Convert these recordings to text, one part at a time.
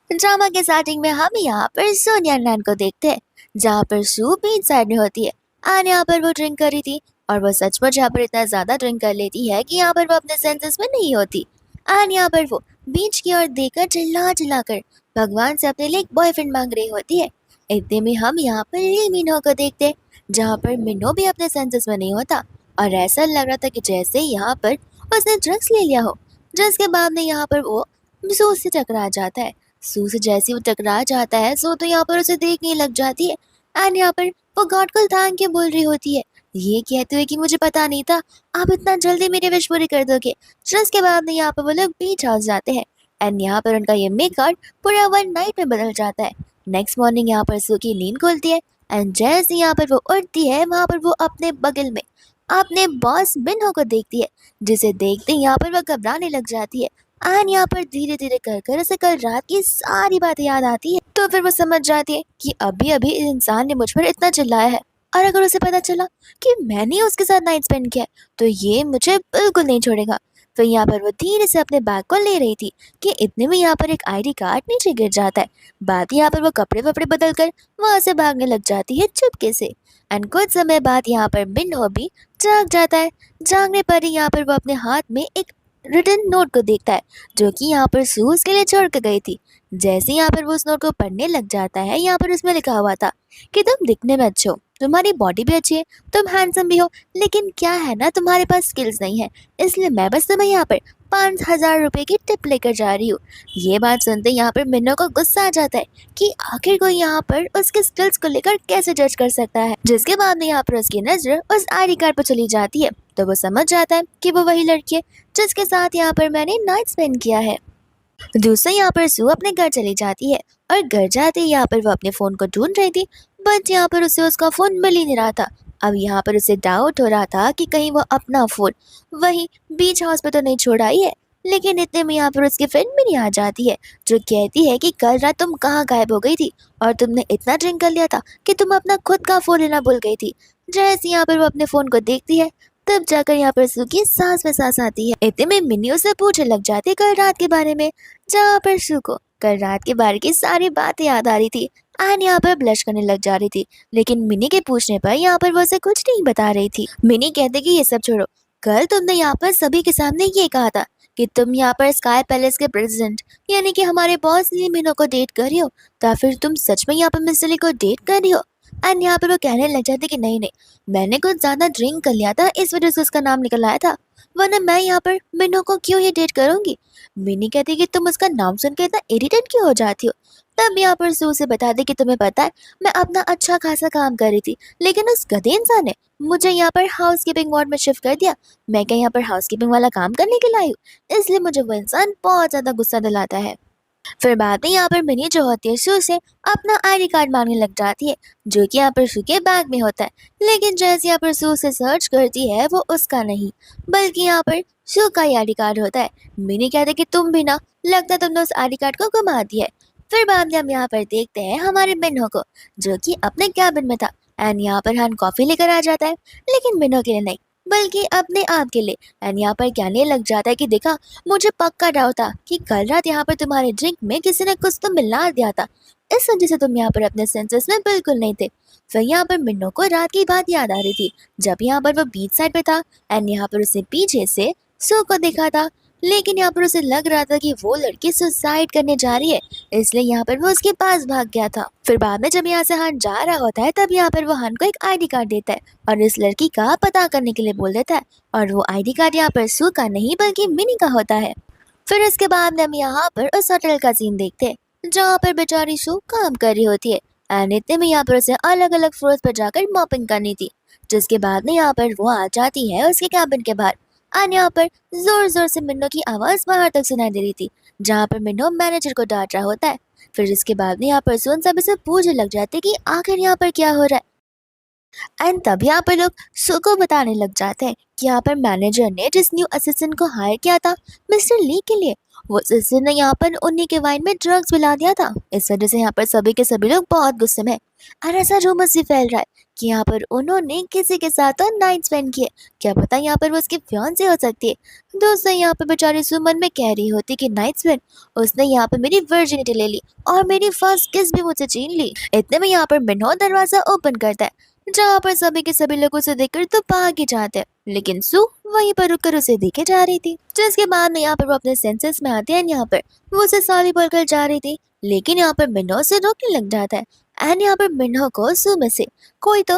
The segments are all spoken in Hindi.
ड्रामा के स्टार्टिंग में हम यहाँ पर सोनिया नैन को देखते हैं, जहाँ पर सू बीच साइड में होती है। एंड यहाँ पर वो ड्रिंक करी थी और वो सचमुच यहाँ पर इतना ज्यादा ड्रिंक कर लेती है कि यहाँ पर वो अपने सेंसेस में नहीं होती। एंड यहाँ पर वो बीच की ओर देखकर चिल्ला चिल्ला कर भगवान से अपने लिए एक बॉयफ्रेंड मांग रही होती है। इतने में हम यहाँ पर ली मिनहो को देखते हैं, जहाँ पर मिनो भी अपने सेंसेस में नहीं होता और ऐसा लग रहा था कि जैसे यहाँ पर उसने ड्रग्स ले लिया हो। जिसके बाद में यहाँ पर वो सू से टकरा जाता है। सू से जैसे वो टकरा जाता है सो तो यहाँ पर उसे देखने लग जाती है। एंड यहाँ पर वो गॉड को थैंक के बोल रही होती है, ये कहते हुए कि मुझे पता नहीं था आप इतना जल्दी मेरी विश पूरी कर दोगे। जिसके बाद में यहाँ पर वो लोग बीच हाउस जाते हैं। एंड यहाँ पर उनका ये मेकआउट पूरा वन नाइट में बदल जाता है। नेक्स्ट मॉर्निंग यहाँ पर सू की नींद खुलती है। एंड जैसे यहाँ पर वो उठती है वहाँ पर वो अपने बगल में अपने बॉस बिन्हो को देखती है, जिसे देखते ही यहाँ पर वो घबराने लग जाती है। एंड यहाँ पर धीरे धीरे कर कर उसे कल रात की सारी बातें याद आती है। तो फिर वो समझ जाती है कि अभी अभी इस इंसान ने मुझ पर इतना चिल्लाया है और अगर उसे पता चला कि मैंने उसके साथ नाइट स्पेंड किया है, तो ये मुझे बिल्कुल नहीं छोड़ेगा। तो यहाँ पर वो धीरे से अपने बैग को ले रही थी कि इतने में यहाँ पर एक आईडी कार्ड नीचे गिर जाता है। बात यहाँ पर वो कपड़े वपड़े बदल कर वहां से भागने लग जाती है चुपके से। एंड कुछ समय बाद यहाँ पर बिन्हो भी जाग जाता है। जागने पर ही यहाँ पर वो अपने हाथ में एक रिटन नोट को देखता है, जो कि यहाँ पर सू उसके लिए छोड़ के गई थी। जैसे यहाँ पर वो उस नोट को पढ़ने लग जाता है, यहाँ पर उसमें लिखा हुआ था कि तुम दिखने में अच्छे हो, तुम्हारी बॉडी भी अच्छी है, तुम हैंडसम भी हो, लेकिन क्या है ना तुम्हारे पास स्किल्स नहीं है, इसलिए मैं बस तुम्हें यहाँ पर 5,000 रुपए की टिप लेकर जा रही हूँ। ये बात सुनते यहाँ पर मिन्नो को गुस्सा आ जाता है कि आखिर कोई यहाँ पर उसके स्किल्स को लेकर कैसे जज कर सकता है। जिसके बाद में यहाँ पर उसकी नजर उस आईडी कार्ड पर चली जाती है, तो वो समझ जाता है कि वो वही लड़की है जिसके साथ यहाँ पर मैंने नाइट स्पेंड किया है। दूसरा यहाँ पर सू अपने घर चली जाती है और घर जाते ही यहाँ पर वो अपने फोन को ढूंढ रही थी, बट यहाँ पर उसे उसका फोन मिल ही नहीं रहा था। अब यहाँ पर उसे डाउट हो रहा था कि कहीं वो अपना फोन वही बीच हाउस पे तो नहीं छोड़ आई है। लेकिन इतने में यहाँ पर उसकी फ्रेंड मिनी आ जाती है, जो कहती है कि कल रात तुम कहाँ गायब हो गई थी और तुमने इतना ड्रिंक कर लिया था कि तुम अपना खुद का फोन लेना भूल गई थी। जैसे यहाँ पर वो अपने फोन को देखती है, तब जाकर यहाँ पर सू की सांस में सांस आती है। इतने में मिनी उसे पूछने लग जाती है कल रात के बारे में, जहाँ पर सू को कल रात के बारे की सारी बातें याद आ रही थी। एंड यहाँ पर ब्लश करने लग जा रही थी, लेकिन मिनी के पूछने पर यहाँ पर वो उसे कुछ नहीं बता रही थी। मिनी कहते कि ये सब छोड़ो, कल तुमने यहाँ पर सभी के सामने ये कहा था कि तुम यहाँ पर स्काई पैलेस के प्रेसिडेंट यानी कि हमारे बॉस ली मिनो को डेट कर रही हो, तो फिर तुम सच में यहाँ पर मिस ली को डेट कर रही हो। एंड यहाँ पर वो कहने लग जाते कि नहीं नहीं, मैंने कुछ ज्यादा ड्रिंक कर लिया था, इस वजह से उसका नाम निकल आया था, वरना मैं यहाँ पर मिनो को क्यों ये डेट करूंगी। मिनी कहती कि तुम उसका नाम सुन के इतना इरिटेट क्यों हो जाती हो। तब यहाँ पर सू से बता दे कि तुम्हें पता है मैं अपना अच्छा खासा काम कर रही थी, लेकिन उस गधे इंसान ने मुझे यहाँ पर हाउस कीपिंग वार्ड में शिफ्ट कर दिया। मैं क्या यहाँ पर हाउस कीपिंग वाला काम करने के लिए आई हूँ, इसलिए मुझे वो इंसान बहुत ज्यादा गुस्सा दिलाता है। फिर बाद में यहाँ पर मिनी जो होती है सू से अपना आईडी कार्ड मांगने लग जाती है, जो कि यहाँ पर सू के बैग में होता है। लेकिन जैसे यहाँ पर सू से सर्च करती है वो उसका नहीं, बल्कि यहाँ पर सू का ही आईडी कार्ड होता है। मिनी कहते कि तुम भी ना, लगता है तुमने उस आईडी कार्ड को गुमा दिया है। फिर बाद में हम यहाँ पर देखते हैं हमारे मिन्हो को, जो कि अपने कैबिन में था। एंड यहाँ पर हन कॉफी लेकर आ जाता है, लेकिन मिन्हो के लिए नहीं बल्कि अपने आप के लिए। एंड यहाँ पर कहने लग जाता है कि देखा, मुझे पक्का डाउट था कि कल रात यहाँ पर तुम्हारे ड्रिंक में किसी ने कुछ तो मिला दिया था, इस वजह से तुम यहाँ पर अपने सेंसेस में बिल्कुल नहीं थे। फिर यहाँ पर मिन्नो को रात की बात याद आ रही थी, जब यहाँ पर वो बीच साइड पे था। एंड यहाँ पर उसने पीछे से सू को देखा था, लेकिन यहाँ पर उसे लग रहा था कि वो लड़की सुसाइड करने जा रही है, इसलिए यहाँ पर वो उसके पास भाग गया था। फिर बाद में जब यहाँ से हन जा रहा होता है, तब यहाँ पर वो हन को एक आईडी कार्ड देता है और इस लड़की का पता करने के लिए बोल देता है। और वो आईडी कार्ड यहाँ पर सू का नहीं बल्कि मिनी का होता है। फिर इसके बाद में हम यहाँ पर उस होटल का सीन देखते हैं, जहाँ पर बेचारी सू काम कर रही होती है। एंड इतने में यहाँ पर उसे अलग अलग फ्लोर पर जाकर मॉपिंग करनी थी। जिसके बाद में यहाँ पर वो आ जाती है उसके कैबिन के बाहर। और यहाँ पर जोर जोर से मिन्नो की आवाज बाहर तक सुनाई दे रही थी, जहाँ पर मिन्नो मैनेजर को डांट रहा होता है। फिर इसके बाद में यहाँ पर सुन सभी से पूछने लग जाते कि आखिर यहाँ पर क्या हो रहा है। एंड तब यहाँ पर लोग सू को बताने लग जाते हैं कि यहाँ पर मैनेजर ने जिस न्यू असिस्टेंट को हायर किया था मिस्टर ली के लिए, वो असिस्टेंट ने यहाँ पर उन्हीं के वाइन में ड्रग्स मिला दिया था। इस वजह से यहाँ पर सभी के सभी लोग बहुत गुस्से में हैं। और ऐसा रूमर्स भी फैल रहा है कि यहाँ पर उन्होंने किसी के साथ तो नाइट स्पेंड किए। क्या पता यहाँ पर वो उसकी फियांसे हो सकती है। दोस्तों यहाँ पर बेचारी सुमन में कह रही होती कि नाइट स्पेंड, उसने यहाँ पर मेरी वर्जिनिटी ले ली और मेरी फर्स्ट किस भी मुझसे छीन ली। इतने में यहाँ पर मिन्हो दरवाजा ओपन करता है, जहाँ पर सभी के सभी लोग उसे देखकर तो भाग ही जाते हैं, लेकिन सू वहीं पर रुककर उसे देखे जा रही थी। जिसके बाद में यहाँ पर वो अपने सेंसेस में आती है एंड यहाँ पर वो उसे सॉरी बोलकर जा रही थी, लेकिन यहाँ पर मिन्हो से रोकने लग जाता है। एंड यहाँ पर मिन्हो को सू में से कोई तो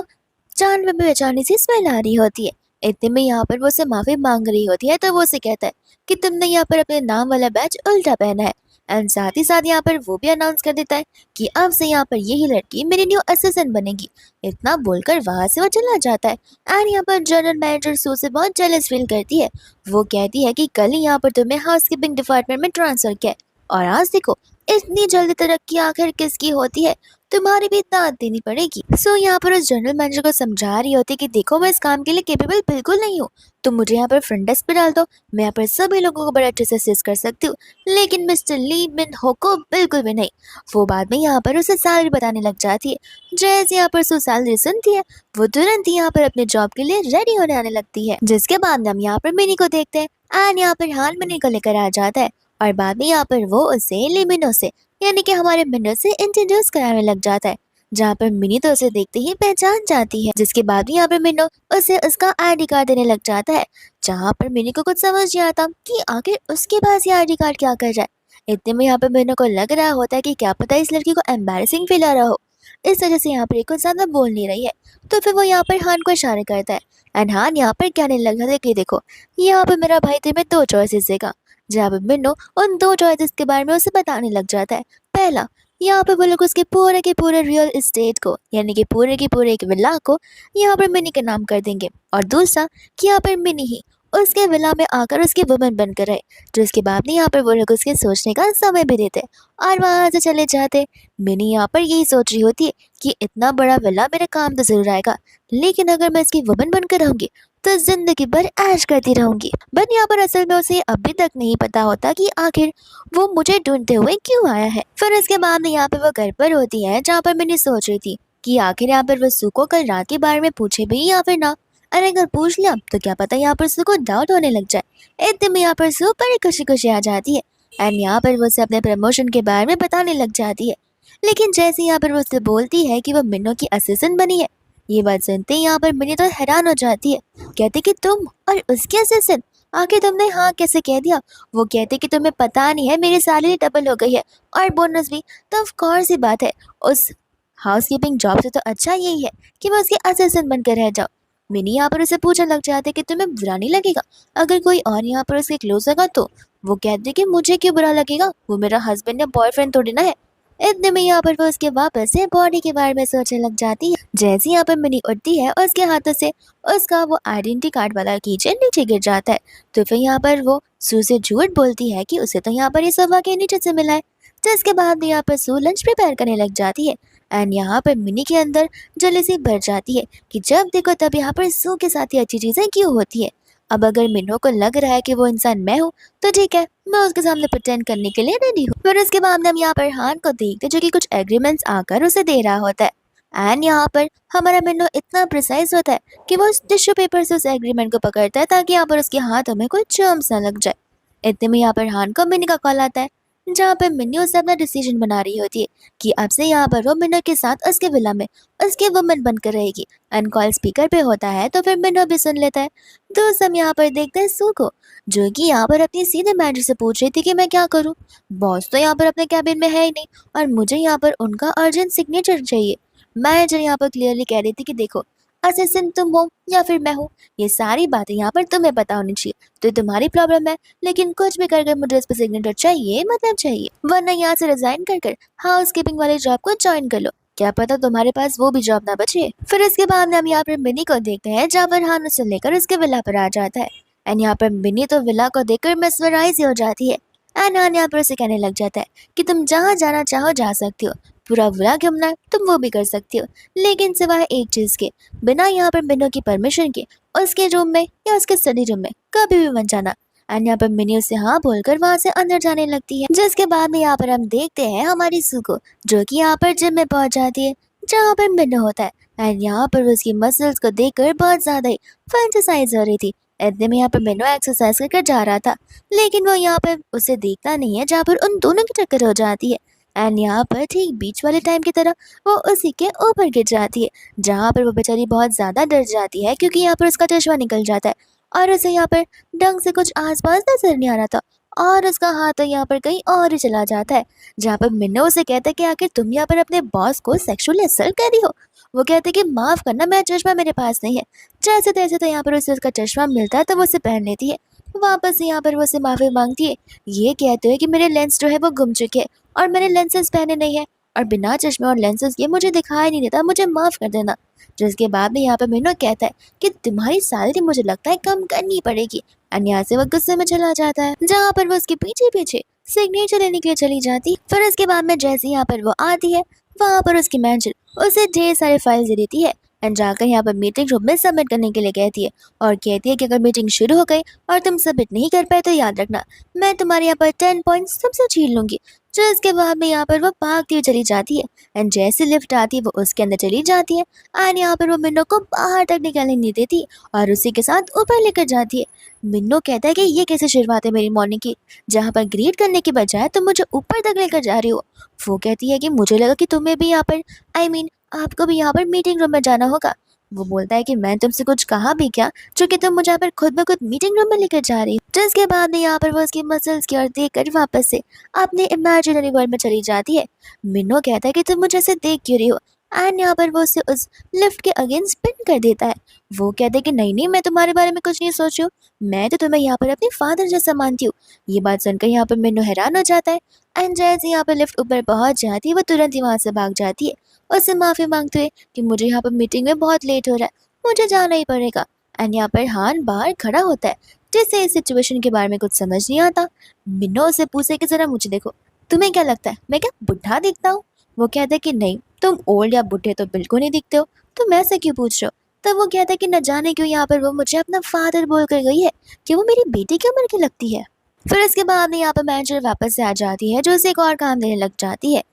जानवर में बेचानी सी स्मेल आ रही होती है। इतने में यहाँ पर वो उसे माफी मांग रही होती है, तो वो उसे कहता है कि तुमने यहाँ पर अपने नाम वाला बैच उल्टा पहना है। एंड साथ ही साथ यहाँ पर वो भी अनाउंस कर देता है कि अब से यहाँ पर यही लड़की मेरी न्यू असिस्टेंट बनेगी। इतना बोलकर वहां से वो चला जाता है। एंड यहाँ पर जनरल मैनेजर सू से बहुत जेलस फील करती है। वो कहती है कि कल ही यहाँ पर तुम्हें हाउसकीपिंग डिपार्टमेंट में ट्रांसफर किया है, और आज देखो इतनी जल्दी तरक्की आखिर किसकी होती है, तुम्हारी भी दाद देनी पड़ेगी। सो यहाँ पर उस जनरल मैनेजर को समझा रही होती कि देखो मैं इस काम के लिए केपेबल बिल्कुल नहीं हूँ, तुम मुझे यहाँ पर फ्रंट डेस्क पे डाल दो, मैं यहाँ पर सभी लोगों को बड़े अच्छे से असिस्ट कर सकती हूँ, लेकिन मिस्टर ली मिन हो को बिल्कुल भी नहीं। वो बाद में यहाँ पर उसे सैलरी बताने लग जाती है। जैसे यहाँ पर सो सैलरी सुनती है, वो तुरंत ही यहाँ पर अपने जॉब के लिए रेडी होने आने लगती है। जिसके बाद हम यहाँ पर मिनी को देखते हैं एंड यहाँ पर हाल मिनी को लेकर आ जाता है, और बाद में यहाँ पर वो उसे लिमिनो से यानी कि हमारे मिनो से इंट्रोड्यूस कराने लग जाता है, जहाँ पर मिनी तो उसे देखते ही पहचान जाती है। जिसके बाद भी यहाँ पर मिनो उसे उसका आईडी कार्ड देने लग जाता है, जहाँ पर मिनी को कुछ समझ नहीं आता कि आखिर उसके पास ये आईडी कार्ड क्या कर रहा है। इतने में यहाँ पर मिनो को लग रहा होता है कि क्या पता इस लड़की को एम्बैरेसिंग फील आ रहा हो, इस वजह से यहाँ पर ये कुछ ज्यादा बोल नहीं रही है। तो फिर वो यहाँ पर हान को इशारे करता है एंड हान यहाँ पर कहने लग जाता है कि देखो यहाँ पर मेरा भाई तुम्हें दो चॉइसेस देगा, जहाँ पर मिनो उन दो चॉइसेस के बारे में उसे बताने लग जाता है। पहला, यहाँ पे वो लोग उसके पूरे के पूरे रियल एस्टेट को यानी कि पूरे के पूरे एक विला को यहाँ पर मिनी के नाम कर देंगे, और दूसरा कि यहाँ पर मिनी ही उसके विला में आकर उसकी वुमन बनकर रहे। जिसके बाद में यहाँ पर वो लोग उसके सोचने का समय भी देते और वहां से चले जाते। मिनी यहाँ पर यही सोच रही होती है कि इतना बड़ा विला मेरे काम तो जरूर आएगा, लेकिन अगर मैं इसकी वुमन बनकर रहूंगी तो जिंदगी भर ऐश करती रहूंगी। बट यहाँ पर असल में उसे अभी तक नहीं पता होता कि आखिर वो मुझे ढूंढते हुए क्यों आया है। फिर उसके बाद में यहाँ पे वो घर पर होती है, जहाँ पर मैंने सोच रही थी कि आखिर यहाँ पर वो सू को कल रात के बारे में पूछे भी या फिर ना, और अगर पूछ लिया तो क्या पता यहाँ पर सू को डाउट होने लग जाए। इतने में यहाँ पर सू बड़ी खुशी खुशी आ जाती है एंड यहाँ पर वो उसे अपने प्रमोशन के बारे में बताने लग जाती है। लेकिन जैसे यहाँ पर वो उससे बोलती है कि वो मिन्नो की असिस्टेंट बनी है, ये बात सुनते ही यहाँ पर मिनी तो हैरान हो जाती है। कहती कि तुम और उसके असिस्टेंट, आखिर तुमने हाँ कैसे कह दिया। वो कहते कि तुम्हें पता नहीं है मेरी सैलरी डबल हो गई है और बोनस भी, तो ऑफ कोर्स ही बात है उस हाउसकीपिंग जॉब से तो अच्छा यही है कि मैं उसके असिस्टेंट बनकर रह जाऊँ। मिनी यहाँ पर उसे पूछने लग जाते कि तुम्हें बुरा नहीं लगेगा अगर कोई और यहाँ पर उसके क्लोज होगा तो। वो कहते कि मुझे क्यों बुरा लगेगा, वो मेरा हस्बैंड या बॉयफ्रेंड थोड़ी ना है। इतने में यहाँ पर वो उसके वापस से बॉडी के बारे में सोचने लग जाती है। जैसे यहाँ पर मिनी उठती है और उसके हाथों से उसका वो आइडेंटिटी कार्ड वाला कीचेन नीचे गिर जाता है, तो फिर यहाँ पर वो सू से झूठ बोलती है कि उसे तो यहाँ पर ये सोफा के नीचे से मिला है। जिसके बाद यहाँ पर सू लंच प्रिपेयर करने लग जाती है एंड यहाँ पर मिनी के अंदर जलेसी भर जाती है कि जब देखो तब यहाँ पर सू के साथ ही अच्छी चीजें क्यों होती है। अब अगर मिन्हो को लग रहा है कि वो इंसान मैं हूँ तो ठीक है, मैं उसके सामने प्रिटेंड करने के लिए रेडी हूँ। फिर उसके बाद हम यहाँ पर हान को देखते जो कि कुछ एग्रीमेंट्स आकर उसे दे रहा होता है एंड यहाँ पर हमारा मिन्हो इतना प्रिसाइज होता है कि वो उस टिश्यू पेपर से उस एग्रीमेंट को पकड़ता है ताकि यहाँ पर उसके हाथों में कोई जर्म्स ना लग जाए। इतने में यहाँ पर हान को मिनी का कॉल आता है, जहाँ पर मिन्नी उससे अपना डिसीजन बना रही होती है कि अब से यहाँ पर वो मिन्नो के साथ उसके विला में उसके वुमन बनकर रहेगी। एंड कॉल स्पीकर पे होता है तो फिर मिन्नो भी सुन लेता है। दोस्त हम यहाँ पर देखते हैं सू को, जो कि यहाँ पर अपनी सीधे मैनेजर से पूछ रही थी कि मैं क्या करूँ, बॉस तो यहाँ पर अपने कैबिन में है ही नहीं और मुझे यहाँ पर उनका अर्जेंट सिग्नेचर चाहिए। मैनेजर यहाँ पर क्लियरली कह रही थी कि देखो असिस्टेंट तुम हो या फिर मैं हूँ, ये सारी बातें यहाँ पर तुम्हें पता होनी चाहिए, तो तुम्हारी प्रॉब्लम है, लेकिन कुछ भी करके मुझे इस पर सिग्नेचर चाहिए, मतलब चाहिए, वरना यहाँ से रिजाइन कर हाउस कीपिंग वाली जॉब को ज्वाइन कर लो, क्या पता तुम्हारे पास वो भी जॉब ना बचे। फिर इसके बाद हम यहाँ पर मिनी को देखते हैं, जहाँ पर हान उसे लेकर उसके विला पर आ जाता है एंड यहाँ पर मिनी तो विला को देखकर मेस्मराइज हो जाती है एंड हान यहाँ पर उसे कहने लग जाता है कि तुम जहाँ जाना चाहो जा सकती हो, पूरा बुरा घूमना है तुम वो भी कर सकती हो, लेकिन सिवाय एक चीज के, बिना यहाँ पर मिन्नो की परमिशन के उसके रूम में या उसके स्टडी रूम में कभी भी मत जाना। एंड यहाँ पर मिनी उसे हाँ बोलकर वहां से अंदर जाने लगती है, जिसके बाद में यहाँ पर हम देखते हैं हमारी सू को, जो कि यहाँ पर जिम में पहुंच जाती है जहाँ पर मिन्नो होता है। एंड यहाँ पर वो उसकी मसल्स को देखकर बहुत ज्यादा ही फैंटासाइज हो रही थी। इतने में यहाँ पर मिन्नो एक्सरसाइज करके जा रहा था, लेकिन वो यहाँ पर उसे देखता नहीं है, जहाँ पर उन दोनों की टक्कर हो जाती है। एंड यहाँ पर ठीक बीच वाले टाइम की तरह वो उसी के ऊपर गिर जाती है, जहाँ पर वो बेचारी बहुत ज्यादा डर जाती है, क्योंकि यहाँ पर उसका चश्मा निकल जाता है और उसे यहाँ पर ढंग से कुछ आसपास नजर नहीं आ रहा था, और उसका हाथ तो यहाँ पर कहीं और ही चला जाता है, जहाँ पर मिन्नो उसे कहता है कि आखिर तुम यहाँ पर अपने बॉस को सेक्सुअली असल्ट कर रही हो। वो कहते कि माफ करना, मैं चश्मा मेरे पास नहीं है। जैसे तैसे तो यहाँ पर उसे उसका चश्मा मिलता है तो वो उसे पहन लेती है। वापस यहाँ पर वो उसे माफी मांगती है, ये कहते हुए कि मेरे लेंस जो है वो गुम चुके हैं और मैंने लेंसेज पहने नहीं है, और बिना चश्मे और लेंसेज के मुझे दिखाई नहीं देता, मुझे माफ कर देना। जिसके बाद में यहाँ पर मिन्नो कहता है कि तुम्हारी सैलरी मुझे लगता है कम करनी पड़ेगी। और यहाँ से वो गुस्से में चला जाता है, जहाँ पर वो उसके पीछे पीछे सिग्नेचर लेने के लिए चली जाती। फिर उसके बाद में जैसे यहाँ पर वो आती है, वहाँ पर उसकी मैनेजर उसे ढेर सारे फाइल्स दे देती है एंड जाकर यहाँ पर मीटिंग रूम में सबमिट करने के लिए कहती है, और कहती है कि अगर मीटिंग शुरू हो गई और तुम सबमिट नहीं कर पाए तो याद रखना मैं तुम्हारे यहाँ पर 10 पॉइंट्स सबसे छीन लूंगी। जो इसके बाद में यहाँ पर वो भागती हुई चली जाती है एंड जैसे लिफ्ट आती है वो उसके अंदर चली जाती है एंड यहाँ पर वो मिन्नो को बाहर तक निकलने नहीं देती और उसी के साथ ऊपर लेकर जाती है। मिन्नो कहता है कि ये कैसे शुरुआत है मेरी मॉर्निंग की, जहाँ पर ग्रीट करने के बजाय तुम मुझे ऊपर तक लेकर जा रही हो। वो कहती है कि मुझे लगा कि तुम्हें भी यहाँ पर आपको भी यहाँ पर मीटिंग रूम में जाना होगा। वो बोलता है कि मैं तुमसे कुछ कहा भी क्या जो कि तुम मुझे यहाँ पर खुद ब खुद मीटिंग रूम में लेकर जा रही हो। जिसके बाद में यहाँ पर वो उसकी मसल्स की ओर देखकर वापस से अपने इमेजिनरी वर्ल्ड में चली जाती है। मिन्नो कहता है कि तुम मुझे ऐसे देख क्यों रही हो, एंड यहाँ पर वो उसे उस लिफ्ट के अगेंस्ट स्पिन कर देता है। वो कहते हैं कि नहीं नहीं, मैं तुम्हारे बारे में कुछ नहीं सोच रही हूँ, मैं तो तुम्हें यहाँ पर अपने फादर जैसा मानती हूँ। ये बात सुनकर यहाँ पर मिन्नो हैरान हो जाता है एंड जैसे यहाँ पर लिफ्ट ऊपर पहुंच जाती है वो तुरंत ही वहां से भाग जाती है, उससे माफी मांगते हुए कि मुझे यहाँ पर मीटिंग में बहुत लेट हो रहा है, मुझे जाना ही पड़ेगा। एंड यहाँ पर हान बाहर खड़ा होता है, जिससे इस सिचुएशन के बारे में कुछ समझ नहीं आता। मिन्नो उसे पूछे कि जरा मुझे देखो, तुम्हें क्या लगता है मैं क्या बुढ़ा दिखता हूँ? वो कहता है कि नहीं, तुम ओल्ड या बुढ़े तो बिल्कुल नहीं दिखते हो, तुम ऐसे क्यों पूछ रहे हो? तब वो कहता है कि न जाने क्यों यहाँ पर वो मुझे अपना फादर बोल कर गई है कि वो मेरी बेटी की उम्र की लगती है। फिर इसके बाद में यहाँ पर मैनेजर वापस से आ जाती है, जो उसे एक और काम देने लग जाती है।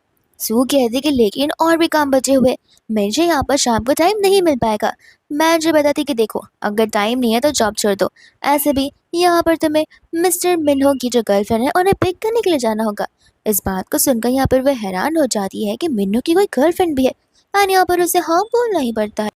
सू कहती कि लेकिन और भी काम बचे हुए, मुझे यहाँ पर शाम को टाइम नहीं मिल पाएगा। मैनेजर बताती कि देखो अगर टाइम नहीं है तो जॉब छोड़ दो, ऐसे भी यहाँ पर तुम्हें मिस्टर मिन्हो की जो गर्लफ्रेंड है उन्हें पिक करने के लिए जाना होगा। इस बात को सुनकर यहाँ पर वह हैरान हो जाती है कि मिन्हो की कोई गर्लफ्रेंड भी है, और यहाँ पर उसे हाँ बोलना ही पड़ता है।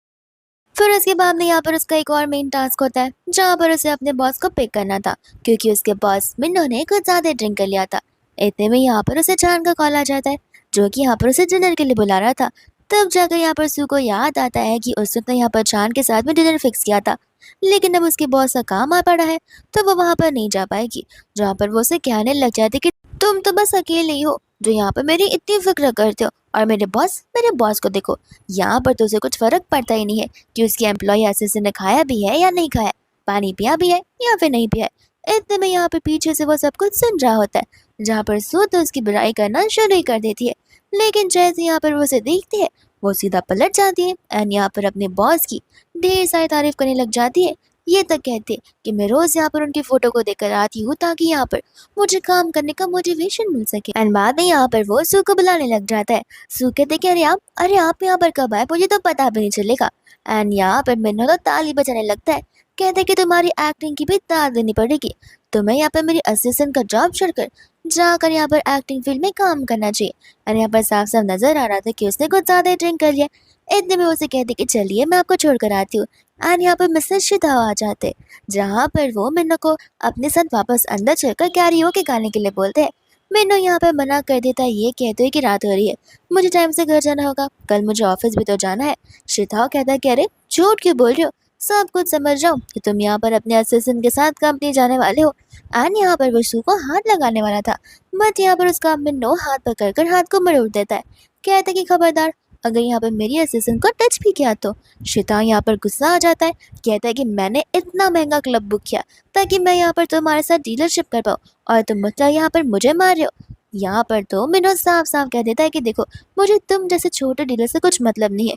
फिर उसके बाद में यहाँ पर उसका एक और मेन टास्क होता है, जहाँ पर उसे अपने बॉस को पिक करना था, क्योंकि उसके बॉस मिन्नो ने कुछ ज्यादा ड्रिंक कर लिया था। इतने में यहाँ पर उसे चांद का कॉल आ जाता है, जो कि यहाँ पर उसे डिनर के लिए बुला रहा था। तब जाकर यहाँ पर सू को याद आता है कि उसने यहाँ पर चांद के साथ में डिनर फिक्स किया था, लेकिन अब उसके बॉस का काम आ पड़ा है तो वो वहां पर नहीं जा पाएगी। जहाँ पर वो उसे कहने लग जाती कि तुम तो बस अकेले ही हो जो यहाँ पर मेरी इतनी फिक्र करते हो, और मेरे बॉस को देखो, यहाँ पर तो उसे कुछ फर्क पड़ता ही नहीं है कि उसकी एम्प्लॉय असिस्टेंट ने खाया भी है या नहीं खाया, पानी पिया भी है या फिर नहीं पिया है। इतने में यहाँ पे पीछे से वो सब कुछ सुन रहा होता है, जहाँ पर सू तो उसकी बुराई करना शुरू ही कर देती है, लेकिन जैसे यहाँ पर वो उसे देखती है वो सीधा पलट जाती है एंड यहाँ पर अपने बॉस की ढेर सारी तारीफ करने लग जाती है। ये तक कहते कि मैं रोज यहाँ पर उनकी फोटो को देखकर आती हूँ ताकि यहाँ पर मुझे काम करने का मोटिवेशन मिल सके। एंड बाद में यहाँ पर वो सू को बुलाने लग जाता है। सू कहते कि अरे आप यहाँ पर कब आए, मुझे तो पता भी नहीं चलेगा। एंड यहाँ पर मिन्नो तो ताली बजाने लगता है, कहते कि तुम्हारी एक्टिंग की भी दाद देनी पड़ेगी, तुम्हें यहाँ पर मेरी असिस्टेंट का जॉब छोड़कर जाकर यहाँ पर एक्टिंग फील्ड में काम करना चाहिए। और यहाँ पर साफ साफ नजर आ रहा था कि उसने कुछ ज्यादा ड्रिंक कर लिया। इतने में उसे कहते कि चलिए मैं आपको छोड़कर आती हूँ, एंड यहाँ पर मिसेस शिता आ जाते, जहाँ पर वो मिन्नो को अपने साथ वापस अंदर चलकर कैरियोके गाने के लिए बोलते हैं। मिन्नो यहाँ पर मना कर देता है, ये कहते हुए कि रात हो रही है, मुझे टाइम से घर जाना होगा, कल मुझे ऑफिस भी तो जाना है। शिताओ कहता है कि अरे झूठ क्यों बोल रहे हो, सब कुछ समझ रहा हूँ कि तुम यहाँ पर अपने असिस्टेंट के साथ कंपनी जाने वाले हो। एंड यहाँ पर वो सू को हाथ लगाने वाला था, बट यहाँ पर उसका मिन्नो हाथ पकड़कर हाथ को मरोड़ देता है, कहता है कि खबरदार अगर यहाँ पर मेरी असिस्टेंट को टच भी किया तो। शिता यहाँ पर गुस्सा आ जाता है, कहता है कि मैंने इतना महंगा क्लब बुक किया ताकि मैं यहाँ पर तुम्हारे साथ डीलरशिप कर पाऊँ और तुम मतलब यहाँ पर मुझे मार रहे हो। यहाँ पर तो मिनो साफ साफ कह देता है कि देखो, मुझे तुम जैसे छोटे डीलर से कुछ मतलब नहीं है,